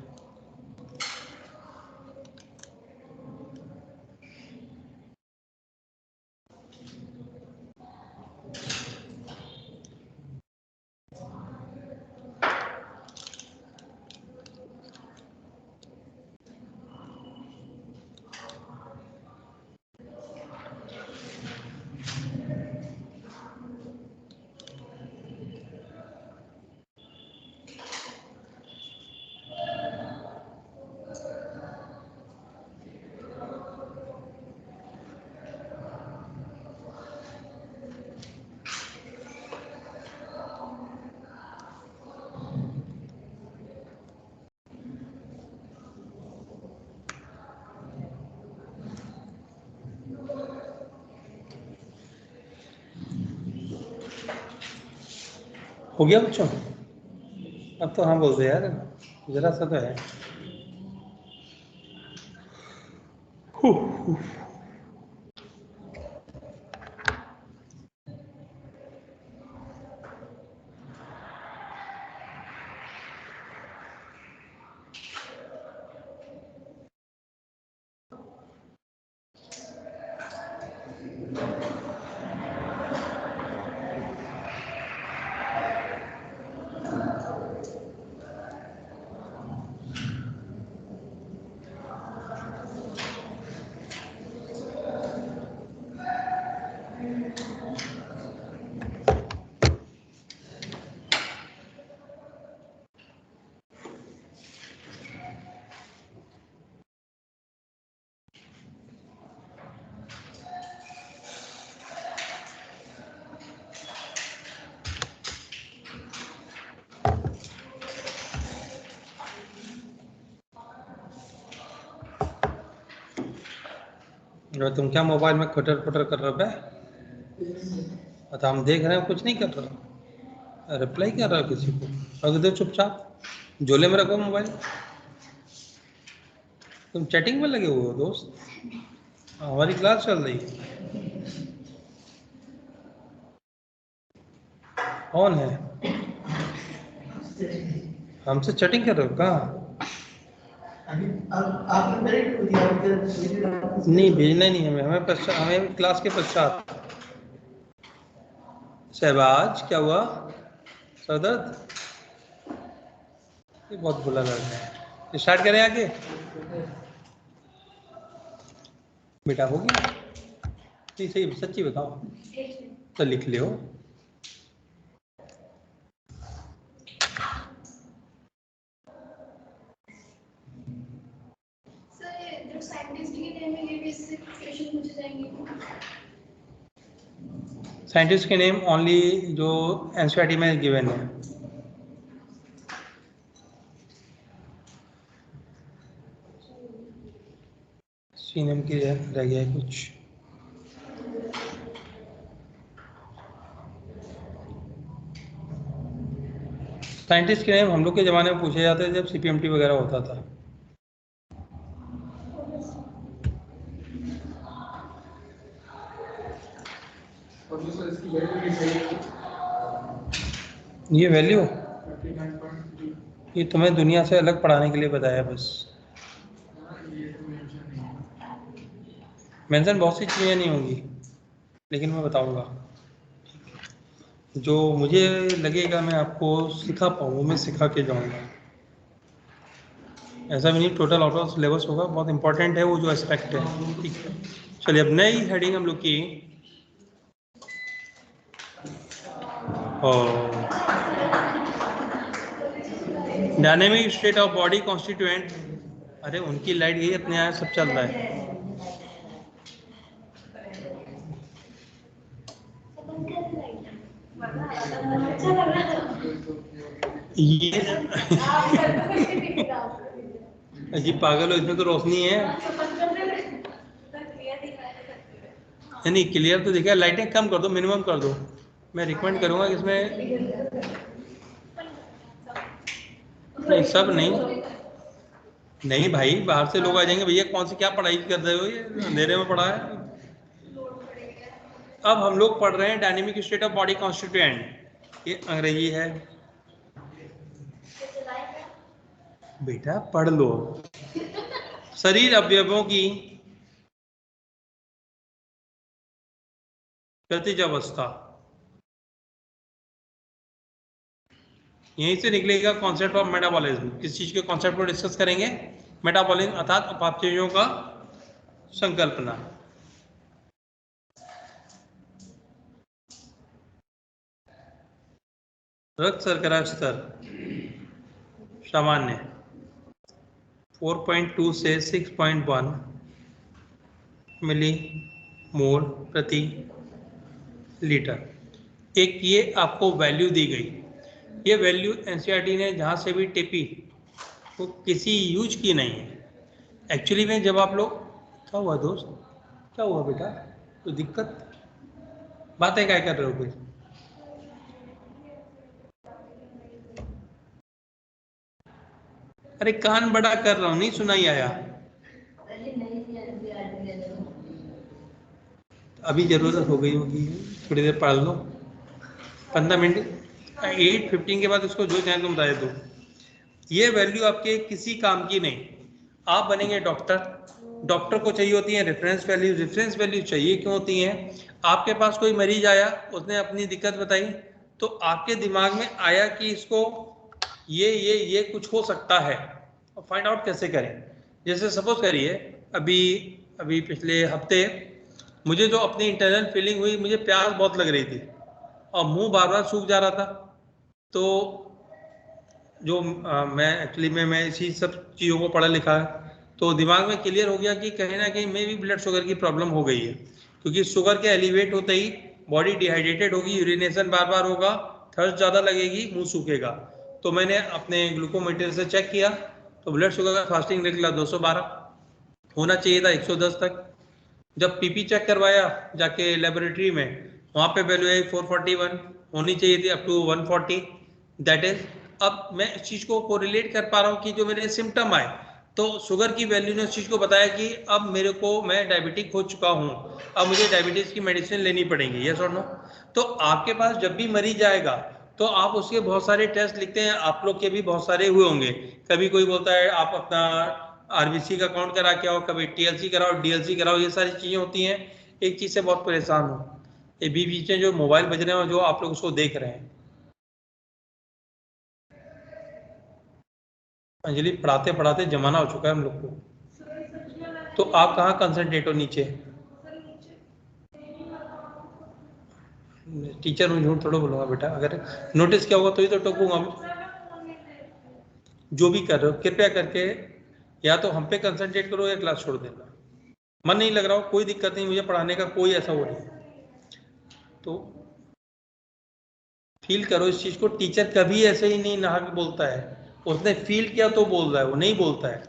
S1: हो गया बच्चों? अब तो हाँ बोल दे यार, जरा सा तो है। और तुम क्या मोबाइल में खटर खटर कर रहे हो? अच्छा हम देख रहे हैं, कुछ नहीं कर रहा, रिप्लाई कर रहा किसी को? रख दो चुपचाप, झोले में रखो मोबाइल। तुम चैटिंग में लगे हुए हो दोस्त, हमारी क्लास चल रही है। कौन है? हमसे चैटिंग कर रहे हो? कहाँ?
S5: अभी अब आपने मेरे को दिया
S1: नहीं भेजना नहीं हमें, हमें क्लास के पश्चात। शहबाज क्या हुआ? सरदर्द? ये बहुत बुरा लग रहा है। स्टार्ट करें आगे? बेटा हो गया? नहीं सही सच्ची बताओ तो लिख ले हो।
S2: सर जो साइंटिस्ट के नेम है ये भी इससे क्वेश्चन पूछे जाएंगे।
S1: साइंटिस्ट के नेम ओनली जो एनसीईआरटी में गिवन है। सीएम की रह गया है कुछ। साइंटिस्ट के नेम हम लोग के ज़माने में पूछे जाते थे जब सीपीएमटी वगैरह होता था।
S4: और दूसरा इसकी वैल्यू भी सही है,
S1: ये वैल्यू
S4: 39.3।
S1: ये तुम्हें दुनिया से अलग पढ़ाने के लिए बताया बस।
S4: ये तो मेंशन नहीं है।
S1: मेंशन बहुत सी चीज़ें नहीं होंगी, लेकिन मैं बताऊंगा जो मुझे लगेगा मैं आपको सिखा पाऊँ, मैं सिखा के जाऊंगा। ऐसा भी नहीं टोटल आउट ऑफ सिलेबस होगा, बहुत इंपॉर्टेंट है वो जो एस्पेक्ट है। ठीक है, चलिए अब नई हेडिंग हम लोग की dynamic state of body constituent. अरे उनकी लाइट गई, अपने यहाँ सब चल रहा है। ये अजीब पागल हो, इसमें तो रोशनी है। नहीं क्लियर तो दिखा, लाइटें कम कर दो, मिनिमम कर दो। मैं रिकमेंड करूंगा कि इसमें नहीं सब नहीं भाई, बाहर से लोग आ जाएंगे, भैया कौन सी क्या पढ़ाई कर रहे हो, ये अंधेरे में पढ़ा है। अब हम लोग पढ़ रहे हैं dynamic state of body constituent. ये अंग्रेजी है बेटा, पढ़ लो। शरीर अवयवों की गतिज अवस्था, यहीं से निकलेगा कॉन्सेप्ट ऑफ मेटाबॉलिज्म। किस चीज के कॉन्सेप्ट को डिस्कस करेंगे? मेटाबॉलिज्म अर्थात उपापचयों का संकल्पना। रक्त शर्करा स्तर सामान्य 4.2 से 6.1 मिली मोल प्रति लीटर। एक ये आपको वैल्यू दी गई, ये वैल्यू एनसीईआरटी ने जहाँ से भी टिपी वो किसी यूज की नहीं है। एक्चुअली में जब आप लोग, क्या हुआ दोस्त, क्या हुआ बेटा, कोई दिक्कत? बातें क्या कर रहे हो? कोई अरे कान बड़ा कर रहा हूँ, नहीं सुनाई आया? अभी जरूरत हो गई होगी, थोड़ी देर पढ़ लो, 15 मिनट। 8:15 के बाद उसको जो चाहे तुम बता दो। ये वैल्यू आपके किसी काम की नहीं। आप बनेंगे डॉक्टर, डॉक्टर को चाहिए होती है रेफरेंस वैल्यू। रेफरेंस वैल्यू चाहिए क्यों होती हैं? आपके पास कोई मरीज आया, उसने अपनी दिक्कत बताई, तो आपके दिमाग में आया कि इसको ये कुछ हो सकता है, और फाइंड आउट कैसे करें। जैसे सपोज करिए अभी पिछले हफ्ते मुझे जो अपनी इंटरनल फीलिंग हुई, मुझे प्यास बहुत लग रही थी और मुंह बार बार सूख जा रहा था। तो जो मैं एक्चुअली में मैं इसी सब चीज़ों को पढ़ा लिखा है, तो दिमाग में क्लियर हो गया कि कहीं ना कहीं में भी ब्लड शुगर की प्रॉब्लम हो गई है, क्योंकि शुगर के एलिवेट होते ही बॉडी डिहाइड्रेटेड होगी, यूरिनेशन बार बार होगा, थर्स्ट ज़्यादा लगेगी, मुंह सूखेगा। तो मैंने अपने ग्लूकोमीटर से चेक किया तो ब्लड शुगर का फास्टिंग निकला 212, होना चाहिए था 110 तक। जब पीपी चेक करवाया जाके लेबोरेटरी में, वहाँ पे वैल्यू है 441, होनी चाहिए थी अप टू 140। दैट इज, अब मैं इस चीज़ को कोरिलेट कर पा रहा हूँ कि जो मेरे सिम्टम आए, तो शुगर की वैल्यू ने उस चीज़ को बताया कि अब मेरे को, मैं डायबिटिक हो चुका हूँ, अब मुझे डायबिटीज़ की मेडिसिन लेनी पड़ेगी, यस और नो। तो आपके पास जब भी मरीज आएगा तो आप उसके बहुत सारे टेस्ट लिखते हैं, आप लोग के भी बहुत सारे हुए होंगे। कभी कोई बोलता है आप अपना आरबीसी का काउंट करा के आओ, कभी टीएलसी कराओ, डीएलसी कराओ, ये सारी चीज़ें होती हैं। एक चीज़ से बहुत परेशान हो, ये बीच बीच में जो मोबाइल बज रहे हैं, जो आप लोग उसको देख रहे हैं। अंजलि, पढ़ाते पढ़ाते जमाना हो चुका है हम लोग को, तो आप कहाँ कंसंट्रेट हो? नीचे टीचर हूँ, झूठ थोड़ा बोलूँगा बेटा, अगर नोटिस किया होगा तो ही तो टोकूंगा मैं। जो भी कर रहे हो कृपया करके या तो हम पे कंसंट्रेट करो या क्लास छोड़ देना। मन नहीं लग रहा हो, कोई दिक्कत नहीं, मुझे पढ़ाने का कोई ऐसा वो नहीं, तो फील करो इस चीज़ को। टीचर कभी ऐसे ही नहीं नहा के बोलता है, उसने फील किया तो बोल रहा है, वो नहीं बोलता है।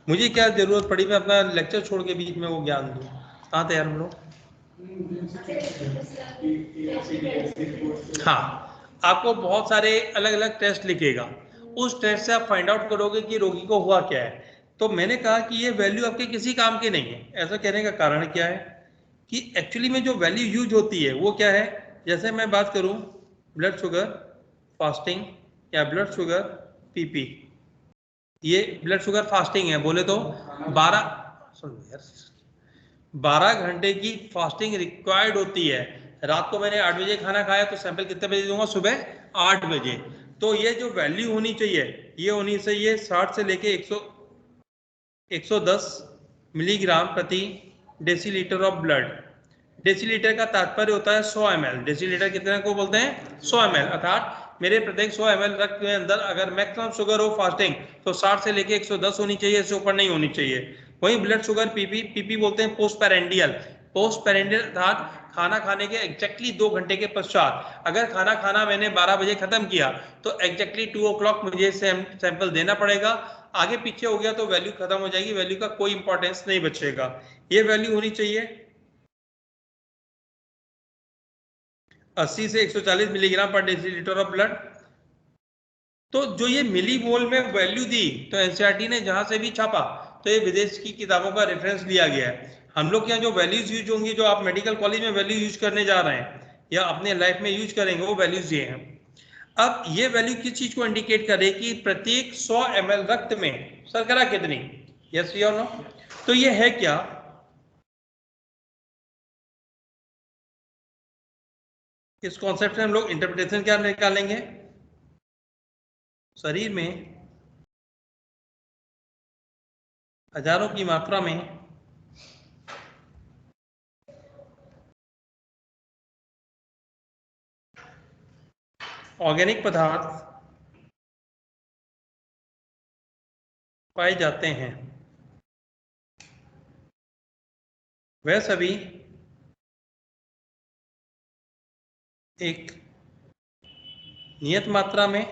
S1: मुझे क्या जरूरत पड़ी मैं अपना लेक्चर छोड़ के बीच में वो ज्ञान दूँ? कहाँ तैयार हम लोग? हाँ, आपको बहुत सारे अलग अलग टेस्ट लिखेगा, उस टेस्ट से आप फाइंड आउट करोगे कि रोगी को हुआ क्या है। तो मैंने कहा कि ये वैल्यू आपके किसी काम की नहीं है। ऐसा कहने का कारण क्या है कि एक्चुअली में जो वैल्यू यूज होती है वो क्या है। जैसे मैं बात करूं ब्लड शुगर फास्टिंग या ब्लड शुगर पीपी, ये ब्लड शुगर फास्टिंग है बोले तो 12 घंटे की फास्टिंग रिक्वायर्ड होती है। रात को मैंने 8 बजे खाना खाया तो सैंपल कितने बजे दूंगा? सुबह 8 बजे। तो ये जो वैल्यू होनी चाहिए ये होनी चाहिए 60 से लेके 110 मिलीग्राम प्रति डेसीलीटर ऑफ ब्लड। डेसीलीटर का तात्पर्य होता है 100 ml। डेसीलीटर कितने को बोलते हैं? 100 ml, अर्थात मेरे प्रत्येक 100 ml रक्त के अंदर अगर मैक्सिमम शुगर हो फास्टिंग तो 60 से लेके 110 होनी चाहिए, इससे ऊपर नहीं होनी चाहिए। वहीं ब्लड शुगर पीपी, पीपी बोलते हैं पोस्ट पेरेंडियल। पोस्ट पेरेंडियल अर्थात खाना खाने के एग्जैक्टली 2 घंटे के पश्चात। अगर खाना खाना मैंने 12 बजे खत्म किया तो एग्जैक्टली 2 o'clock मुझे सैंपल देना पड़ेगा। आगे पीछे हो गया तो वैल्यू खत्म हो जाएगी, वैल्यू का कोई इंपॉर्टेंस नहीं बचेगा। ये वैल्यू होनी चाहिए 80 से 140 मिलीग्राम पर डेसीलीटर ऑफ ब्लड। तो जो ये मिली मोल में वैल्यू दी, तो एनसीईआरटी ने जहां से भी छापा तो ये विदेश की किताबों का रेफरेंस लिया गया है। हम लोग के यहाँ जो वैल्यूज यूज होंगी, जो आप मेडिकल कॉलेज में वैल्यू यूज करने जा रहे हैं या अपने लाइफ में यूज करेंगे, वो वैल्यूज ये हैं। अब ये वैल्यू किस चीज को इंडिकेट करे कि प्रत्येक 100 ml रक्त में शर्करा कितनी, यस या नो। तो ये है क्या? इस कॉन्सेप्ट से हम लोग इंटरप्रिटेशन क्या निकालेंगे? शरीर में हजारों की मात्रा में ऑर्गेनिक पदार्थ पाए जाते हैं, वह सभी एक नियत मात्रा में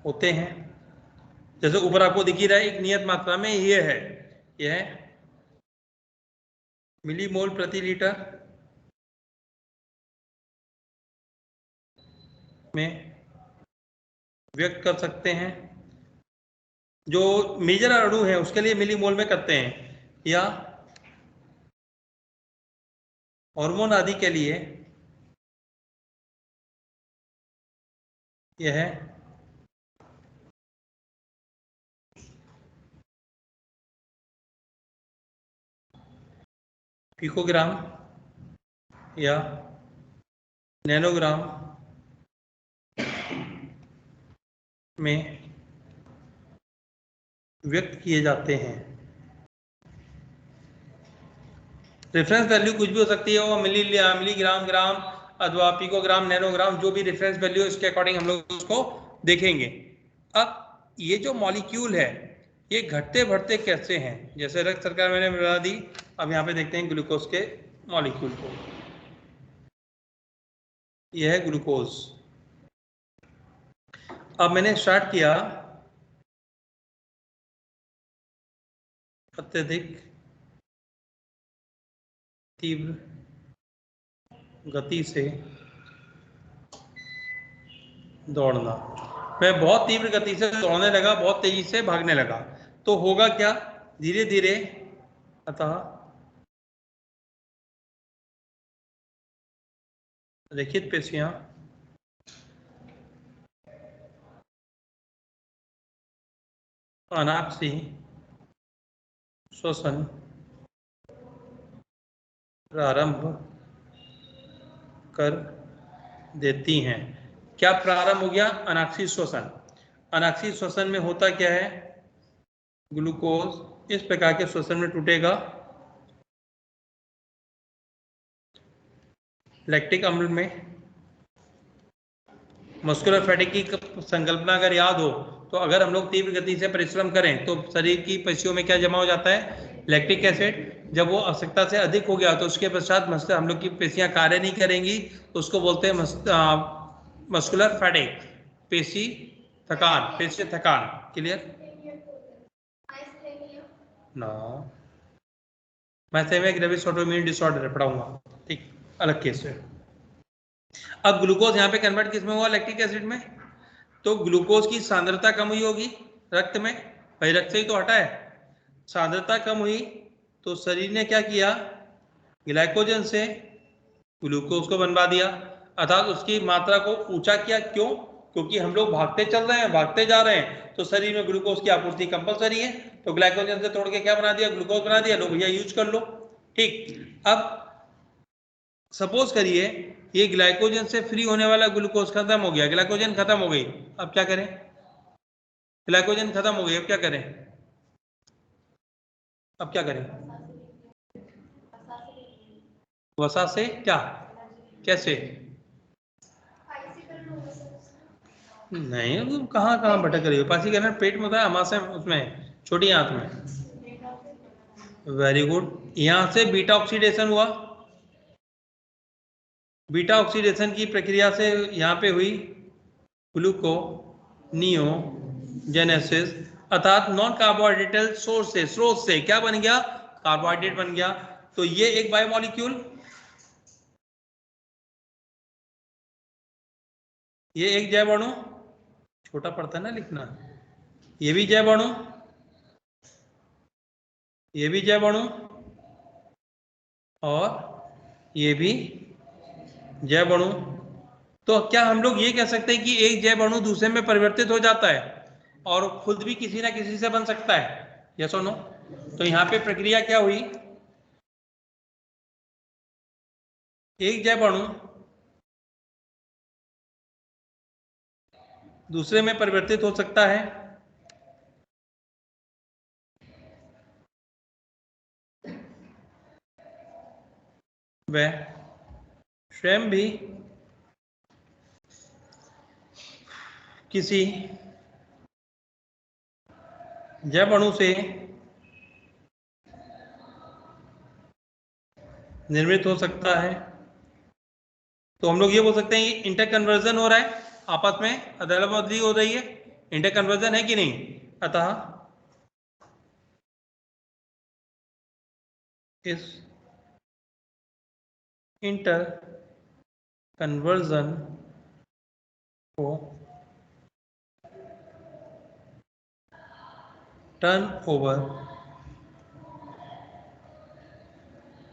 S1: होते हैं। जैसे ऊपर आपको दिख ही रहा है, एक नियत मात्रा में ये है, यह मिलीमोल प्रति लीटर में व्यक्त कर सकते हैं। जो मेजर अणु है उसके लिए मिलीमोल में करते हैं, या हार्मोन आदि के लिए यह पिकोग्राम या नैनोग्राम में व्यक्त किए जाते हैं। रेफरेंस वैल्यू कुछ भी हो सकती है, वो मिलीग्राम, ग्राम अथवा पिकोग्राम, नैनोग्राम, जो भी रेफरेंस वैल्यू है उसके अकॉर्डिंग हम लोग उसको देखेंगे। अब ये जो मॉलिक्यूल है ये घटते बढ़ते कैसे हैं? जैसे रक्त शर्करा मैंने बता दी, अब यहाँ पे देखते हैं ग्लूकोज के मॉलिक्यूल को। यह है ग्लूकोज। अब मैंने स्टार्ट किया अत्यधिक तीव्र गति से दौड़ना। मैं बहुत तीव्र गति से दौड़ने लगा, बहुत तेजी से भागने लगा, तो होगा क्या, धीरे धीरे अतः रेखित पेशियां अनाक्षी श्वसन प्रारंभ कर देती हैं। क्या प्रारंभ हो गया, अनाक्षी श्वसन। अनाक्षी श्वसन में होता क्या है, ग्लूकोज इस प्रकार के श्वसन में टूटेगा, लैक्टिक अम्ल में। मस्कुलर फैटिग की संकल्पना अगर याद हो तो अगर हम लोग तीव्र गति से परिश्रम करें तो शरीर की पेशियों में क्या जमा हो जाता है, लैक्टिक एसिड। जब वो आवश्यकता से अधिक हो गया तो उसके पश्चात हम लोग की पेशियां कार्य नहीं करेंगी, तो उसको बोलते हैं मस्कुलर फैटिग, पेशी थकान, पेशी थकान। क्लियर ना, मैं ग्रेविस ऑटोइम्यून डिसऑर्डर पढ़ाऊंगा, ठीक, अलग केस है। अब ग्लूकोज यहाँ पे कन्वर्ट किस में हुआ, लैक्टिक एसिड में। तो ग्लूकोज की सांद्रता कम हुई होगी रक्त में, भाई रक्त से ही तो हटा है। सांद्रता कम हुई तो शरीर ने क्या किया, ग्लाइकोजन से ग्लूकोज को बनवा दिया, अर्थात उसकी मात्रा को ऊंचा किया। क्यों, क्योंकि हम लोग भागते चल रहे हैं, भागते जा रहे हैं, तो शरीर में ग्लूकोज की आपूर्ति कंपलसरी है, तो ग्लाइकोजन से तोड़ के क्या बना दिया, ग्लूकोज बना दिया, लो भैया यूज कर लो। ठीक, अब सपोज करिए ये ग्लाइकोजन से फ्री होने वाला ग्लूकोज खत्म हो गया, ग्लाइकोजन खत्म हो गई, अब क्या करें, ग्लाइकोजन खत्म हो गई, अब क्या करें, अब क्या करें, वसा से क्या, कैसे, नहीं कहाँ कहाँ भटक रही हो, पासी करना पेट में होता है, हमारे उसमें छोटी आंत में। वेरी गुड, यहां से बीटा ऑक्सीडेशन हुआ, बीटा ऑक्सीडेशन की प्रक्रिया से यहाँ पे हुई ग्लूकोनियोजेनेसिस, अर्थात नॉन कार्बोहाइड्रेटल सोर्स से, स्रोत से क्या बन गया, कार्बोहाइड्रेट बन गया। तो ये एक बायोमॉलिक्यूल, ये एक जैव अणु, छोटा पड़ता है ना लिखना, ये भी जैव अणु, ये भी जैव अणु, और ये भी जैव अणु। तो क्या हम लोग ये कह सकते हैं कि एक जैव अणु दूसरे में परिवर्तित हो जाता है और खुद भी किसी ना किसी से बन सकता है, यस और नो। तो यहाँ पे प्रक्रिया क्या हुई, एक जैव अणु दूसरे में परिवर्तित हो सकता है, वह स्वयं भी किसी जैव अणु से निर्मित हो सकता है। तो हम लोग ये बोल सकते हैं कि इंटर कन्वर्जन हो रहा है, आपस में अदला बदली हो रही है, इंटर कन्वर्जन है कि नहीं। अतः इस इंटर कन्वर्जन को टर्न ओवर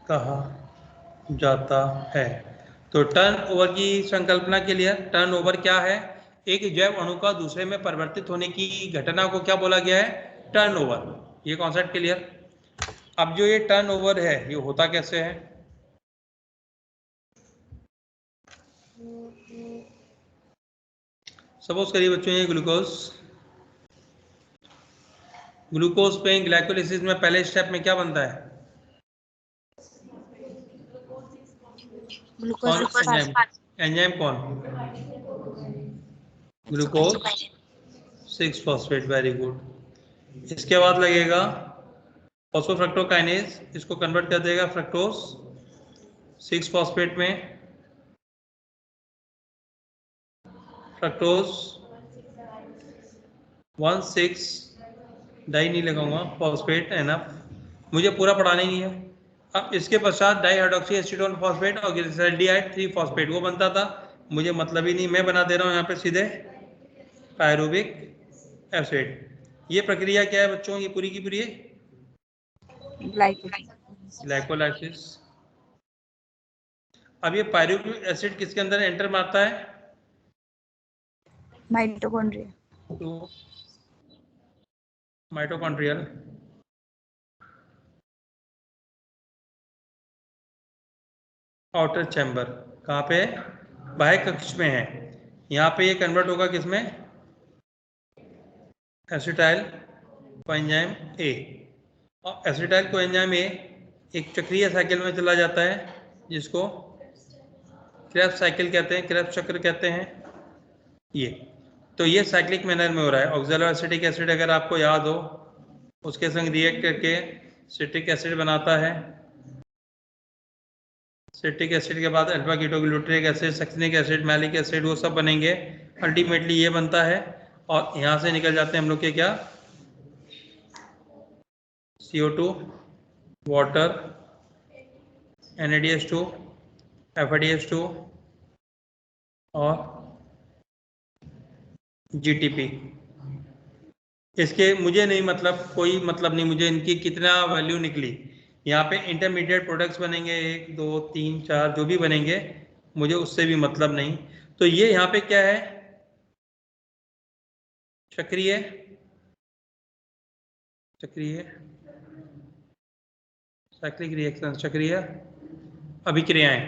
S1: कहा जाता है। तो टर्न ओवर की संकल्पना के लिए, टर्न ओवर क्या है, एक जैव अणु का दूसरे में परिवर्तित होने की घटना को क्या बोला गया है, टर्न ओवर। ये कॉन्सेप्ट क्लियर। अब जो ये टर्न ओवर है ये होता कैसे है, सपोज करिए बच्चों ये ग्लूकोज पे ग्लाइकोलिसिस में पहले स्टेप में क्या बनता है, एंजाइम कौन, ग्लूकोज 6 फॉस्फेट, वेरी गुड। इसके बाद लगेगा फॉस्फोफ्रक्टोकाइनेज, इसको कन्वर्ट कर देगा फ्रक्टोज 6 फॉस्फेट में, फ्रक्टोज 1,6 डाई नहीं लगाऊंगा, फॉस्फेट एनफ मुझे पूरा पढ़ाना ही नहीं है। अब इसके पश्चात डाईहाइड्रोक्सी एसीटोन फॉस्फेट और ग्लिसरॉल्डिहाइड 3 फॉस्फेट वो बनता था, मुझे मतलब ही नहीं, मैं बना दे रहा हूँ यहाँ पे सीधे पायरुविक एसिड। ये प्रक्रिया क्या है बच्चों, ये पूरी की पूरी ग्लाइकोलाइसिस। अब ये पायरुविक एसिड किसके अंदर एंटर मारता है,
S6: माइटोकॉन्ड्रिया।
S1: तो माइटोकॉन्ड्रियल आउटर चैम्बर, कहाँ पे, बाह्य कक्ष में है। यहाँ पे ये कन्वर्ट होगा किसमें, एसिटाइल कोएंजाइम ए, और एसिटाइल कोएंजाइम ए एक चक्रीय साइकिल में चला जाता है जिसको क्रेब्स साइकिल कहते हैं, क्रेब्स चक्र कहते हैं ये। तो ये साइक्लिक मैनर में हो रहा है। ऑक्सैलो एसिटिक एसिड अगर आपको याद हो, उसके संग रिएक्ट करके सिट्रिक एसिड बनाता है, सिट्रिक एसिड के बाद alpha ketoglutaric acid, succinic acid, malic acid, वो सब बनेंगे। अल्टीमेटली ये बनता है और यहाँ से निकल जाते हैं हम लोग के क्या, CO2, वाटर, NaDH2, FADH2 और GTP। इसके मुझे नहीं मतलब, कोई मतलब नहीं मुझे इनकी कितना वैल्यू निकली। यहाँ पे इंटरमीडिएट प्रोडक्ट्स बनेंगे 1 2 3 4 जो भी बनेंगे, मुझे उससे भी मतलब नहीं। तो ये यहाँ पे क्या है, चक्रीय साइक्लिक रिएक्शन, चक्रीय अभिक्रियाएं।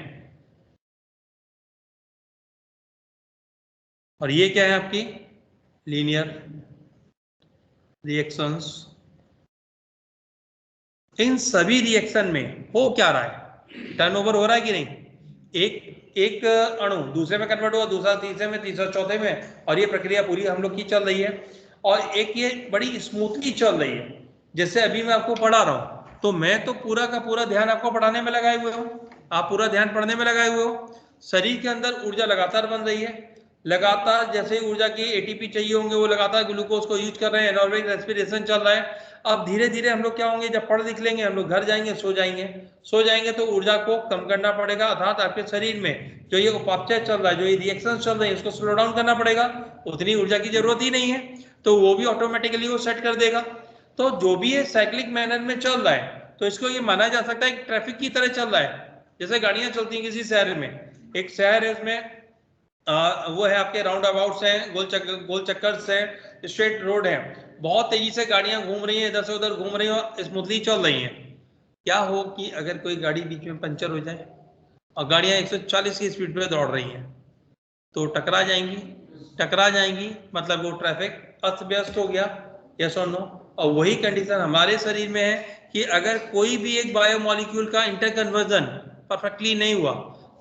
S1: और ये क्या है आपकी लीनियर रिएक्शंस। इन सभी रिएक्शन में हो क्या रहा है, टर्नओवर हो रहा है कि नहीं, एक अणु दूसरे में कन्वर्ट हुआ, दूसरा तीसरे में, तीसरा चौथे में, और ये प्रक्रिया पूरी हम लोग की चल रही है। और एक ये बड़ी स्मूथली चल रही है। जैसे अभी मैं आपको पढ़ा रहा हूं, तो मैं तो पूरा का पूरा ध्यान आपको पढ़ाने में लगाए हुए हूं, आप पूरा ध्यान पढ़ने में लगाए हुए हो। शरीर के अंदर ऊर्जा लगातार बन रही है, लगातार जैसे ऊर्जा की ATP चाहिए होंगे, वो लगातार ग्लूकोज को यूज कर रहे हैं, एनारोबिक रेस्पिरेशन चल रहा है। अब धीरे धीरे हम लोग क्या होंगे, जब पढ़ लिख लेंगे हम लोग घर जाएंगे, सो जाएंगे तो ऊर्जा को कम करना पड़ेगा, अर्थात आपके शरीर में जो ये उपापचय चल रहा है, जो ये रिएक्शन चल रहे हैं, उसको स्लो डाउन करना पड़ेगा। उतनी ऊर्जा की जरूरत ही नहीं है, तो वो भी ऑटोमेटिकली वो सेट कर देगा। तो जो भी ये साइक्लिक मैनर में चल रहा है, तो इसको ये माना जा सकता है कि ट्रैफिक की तरह चल रहा है। जैसे गाड़ियां चलती हैं किसी शहर में, एक शहर है उसमें वो है आपके राउंड अबाउट्स हैं, गोल चक्कर्स हैं, स्ट्रेट रोड है, बहुत तेजी से गाड़ियां घूम रही हैं, इधर से उधर घूम रही हैं, स्मूथली चल रही हैं। क्या हो कि अगर कोई गाड़ी बीच में पंचर हो जाए और गाड़ियां 140 की स्पीड पे दौड़ रही हैं, तो टकरा जाएंगी, मतलब वो ट्रैफिक अस्त व्यस्त हो गया, यस और नो। और वही कंडीशन हमारे शरीर में है कि अगर कोई भी एक बायोमोलिक्यूल का इंटरकन्वर्जन परफेक्टली नहीं हुआ,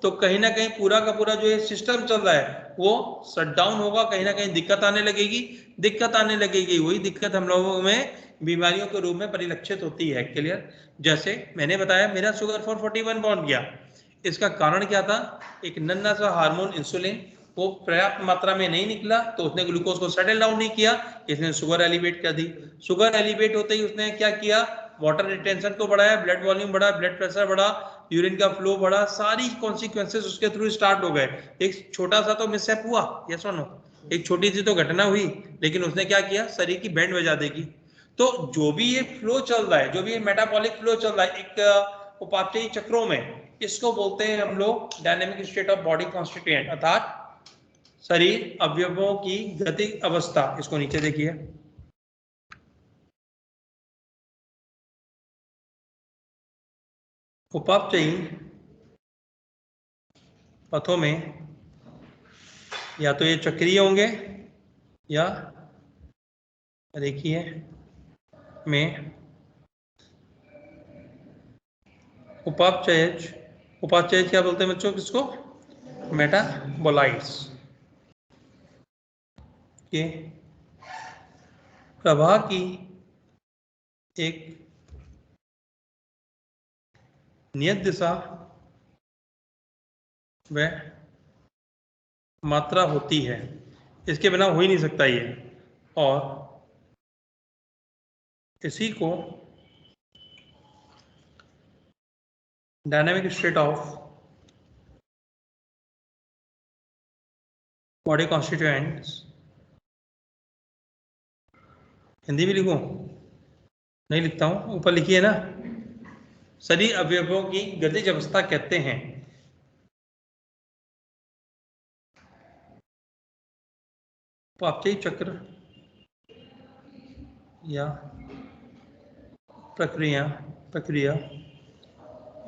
S1: तो कहीं ना कहीं पूरा का पूरा जो ये सिस्टम चल रहा है वो शट डाउन होगा, कहीं ना कहीं दिक्कत आने लगेगी। वही दिक्कत हम लोगों में बीमारियों के रूप में परिलक्षित होती है। क्लियर? जैसे मैंने बताया मेरा शुगर 441 पहुंच गया, इसका कारण क्या था, एक नन्हा सा हार्मोन इंसुलिन वो पर्याप्त मात्रा में नहीं निकला, तो उसने ग्लूकोज को सेटल डाउन नहीं किया, इसने शुगर एलिवेट कर दी। शुगर एलिवेट होते ही उसने क्या किया, वाटर रिटेंशन को बढ़ाया, ब्लड वॉल्यूम बढ़ा, ब्लड प्रेशर बढ़ा, यूरिन का फ्लो बढ़ा, सारी कॉन्सिक्वेंसेस उसके थ्रू स्टार्ट हो गए। एक छोटा सा तो मिसहैप हुआ, यस और नो, एक छोटी सी तो घटना हुई, लेकिन उसने क्या किया, शरीर की बैंड बजा देगी। तो जो भी ये फ्लो चल रहा है, जो भी ये मेटाबॉलिक फ्लो चल रहा है एक उपापचयी चक्रों में, इसको बोलते हैं हम लोग dynamic state of body constituent, अर्थात शरीर अवयवों की गति अवस्था। इसको नीचे देखिए, उपापचयी पथों में या तो ये चक्रीय होंगे या रेखीय में। उपापचयज क्या बोलते हैं बच्चों, किसको, मेटाबोलाइट्स के प्रवाह की एक नियत दिशा व मात्रा होती है, इसके बिना हो ही नहीं सकता ये। और इसी को dynamic state of body constituents, Hindi में लिखूं? नहीं लिखता हूं, ऊपर लिखिए ना। शरीर अवयवों की गतिज अवस्था कहते हैं। उपापचयी चक्र या प्रक्रिया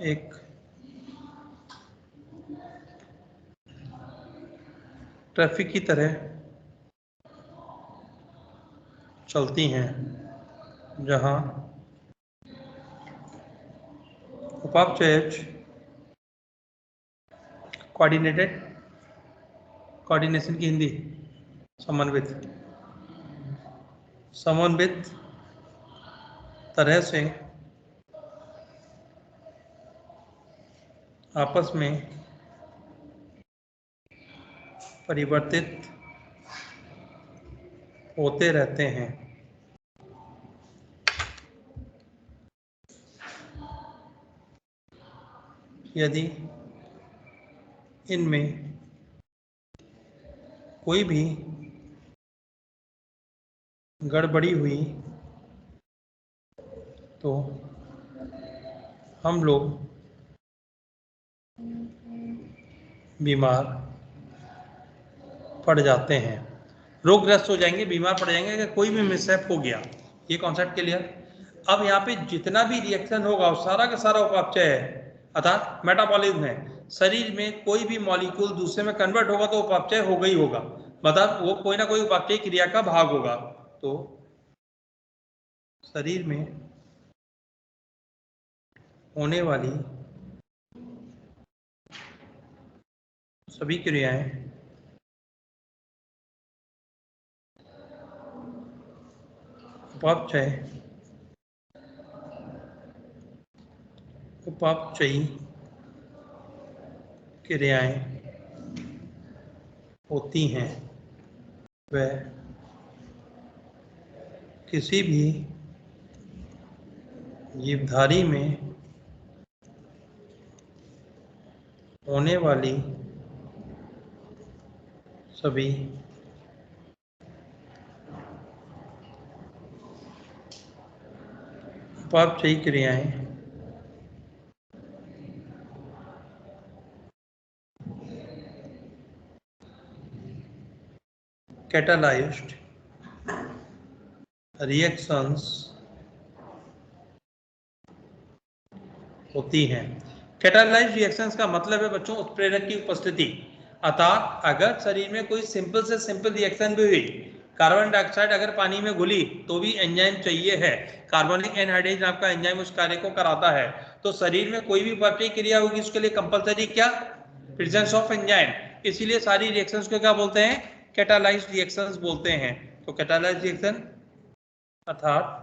S1: एक ट्रैफिक की तरह चलती हैं, जहां उपापचयज कोऑर्डिनेशन की हिंदी समन्वित तरह से आपस में परिवर्तित होते रहते हैं। यदि इनमें कोई भी गड़बड़ी हुई तो हम लोग बीमार पड़ जाते हैं, रोगग्रस्त हो जाएंगे, बीमार पड़ जाएंगे अगर कोई भी मिसहैप हो गया। ये कॉन्सेप्ट क्लियर? अब यहाँ पे जितना भी रिएक्शन होगा वो सारा का सारा उपापचय है, अर्थात मेटाबॉलिज्म है। शरीर में कोई भी मॉलिक्यूल दूसरे में कन्वर्ट होगा तो उपापचय होगा ही होगा, मतलब वो कोई ना कोई उपापचय क्रिया का भाग होगा। तो शरीर में होने वाली सभी क्रियाएं उपापचयी क्रियाएं होती हैं। वह किसी भी जीवधारी में होने वाली सभी उपापचयी क्रियाएं कैटालाइज्ड रिएक्शंस होती हैं। कैटालाइज्ड रिएक्शंस का मतलब है बच्चों उत्प्रेरक की उपस्थिति, अर्थात अगर शरीर में कोई सिंपल से सिंपल रिएक्शन भी हुई, कार्बन डाइऑक्साइड अगर पानी में घुली तो भी एंजाइम चाहिए है, कार्बोनिक एनहाइड्रेज नाम का एंजाइम उस कार्य को कराता है। तो शरीर में कोई भी उपापचयी क्रिया होगी उसके लिए कंपलसरी क्या? Presence of enzyme. इसीलिए सारी रिएक्शंस को क्या बोलते हैं? कैटालाइज्ड रिएक्शंस बोलते हैं। तो कैटालाइज्ड रिएक्शन अर्थात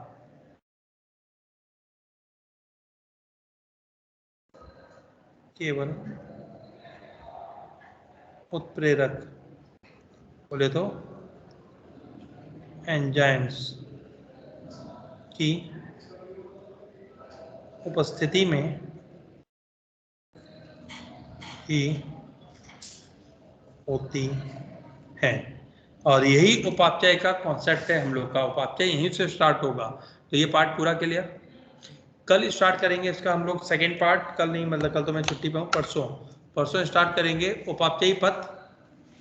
S1: केवल उत्प्रेरक, बोले तो एंजाइम्स की उपस्थिति में ही होती है। और यही उपापचय का कॉन्सेप्ट है हम लोग का, उपापचय यहीं से स्टार्ट होगा। तो ये पार्ट पूरा क्लियर। कल स्टार्ट करेंगे इसका हम लोग सेकेंड पार्ट, कल नहीं मतलब कल तो मैं छुट्टी पे हूँ, परसों स्टार्ट करेंगे उपापचयी पथ,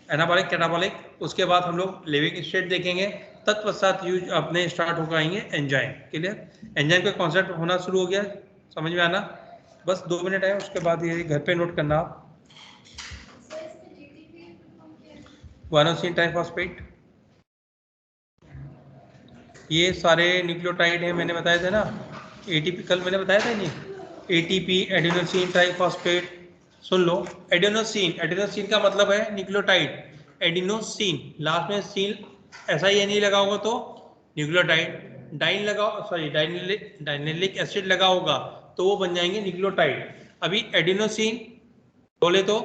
S1: एनाबॉलिक कैटाबॉलिक। उसके बाद हम लोग लिविंग स्टेट देखेंगे, तत्पश्चात यूज अपने स्टार्ट हो पाएंगे एंजाइम। क्लियर? एंजाइम का कॉन्सेप्ट होना शुरू हो गया, समझ में आना? बस 2 मिनट है, उसके बाद ये घर पे नोट करना आप। गुआनोसिन ट्राइफॉस्फेट, ये सारे न्यूक्लियोटाइड हैं, मैंने बताया था ना। एटीपी कल मैंने बताया था नहीं, एटीपी एडेनोसिन ट्राइफॉस्फेट। सुन लो, एडेनोसिन का मतलब है न्यूक्लियोटाइड, एडिनोसिन लास्ट में सीन ऐसा ही नहीं लगा होगा तो न्यूक्लियोटाइड। डाइन लगाओ, सॉरी डाइनिलिक एसिड लगा होगा तो वो बन जाएंगे न्यूक्लियोटाइड। अभी एडिनोसिन बोले तो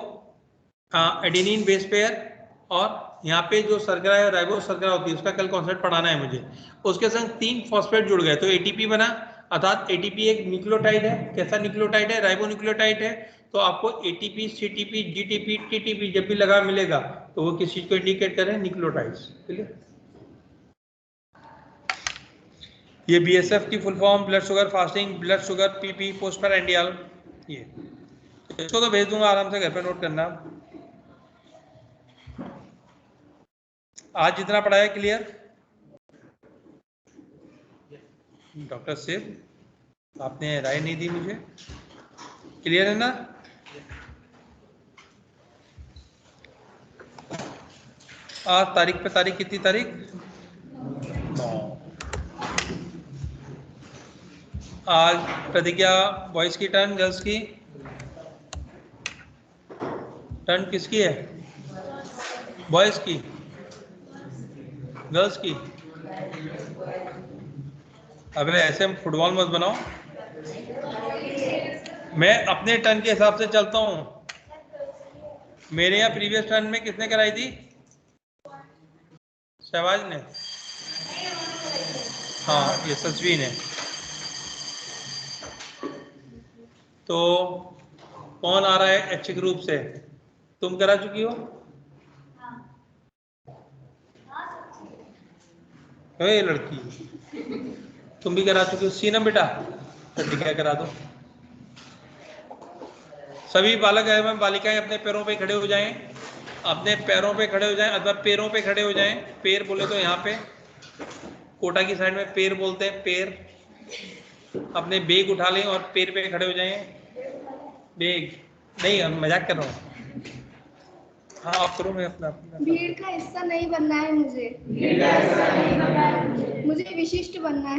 S1: एडेनिन बेस पेयर, और यहाँ पे जो शर्करा है राइबोस शर्करा होती है, उसका कल कॉन्सेप्ट पढ़ाना है मुझे। उसके संग 3 फॉस्फेट जुड़ गए तो एटीपी बना, अर्थात एटीपी एक न्यूक्लियोटाइड है। कैसा न्यूक्लियोटाइड है? राइबोन्यूक्लियोटाइड है। तो आपको एटीपी, सीटीपी, जीटीपी, टीटीपी जब भी लगा मिलेगा तो वो किस चीज को इंडिकेट करें? न्यूक्लियोटाइड्स। क्लियर? ये बीएसएफ की full form blood sugar fasting, blood sugar, PP, postprandial, ये इसको तो भेज दूंगा, आराम से घर पे नोट करना। आज जितना पढ़ा है क्लियर? डॉक्टर सिर्फ आपने राय नहीं दी मुझे, क्लियर है ना? आज तारीख पे तारीख कितनी तारीख? 9। आज प्रतिज्ञा बॉयज की टर्न, गर्ल्स की टर्न किसकी है? बॉयज की, गर्ल्स की? अबे ऐसे फुटबॉल मत बनाओ, मैं अपने टर्न के हिसाब से चलता हूँ। मेरे यहाँ प्रीवियस टर्न में किसने कराई थी? शहबाज ने? हाँ, यशस्वी ने। तो कौन आ रहा है ऐच्छिक रूप से? तुम करा चुकी हो? ए लड़की, तुम भी करा चुकी हो? सीनम बेटा, प्रतिज्ञा करा दो। सभी बालक एवं बालिकाएं अपने पैरों पे खड़े हो जाएं, अपने पैरों पे खड़े हो जाएं अथवा पैरों पे खड़े हो जाएं। पैर बोले तो यहाँ पे कोटा की साइड में पैर बोलते हैं, पैर। अपने बेग उठा लें और पैर पे खड़े हो जाएं। बेग नहीं, हम मजाक कर रहा हूँ। हाँ आप करो, मैं अपना
S2: भीड़ का हिस्सा नहीं बनना है मुझे, मुझे विशिष्ट बनना है।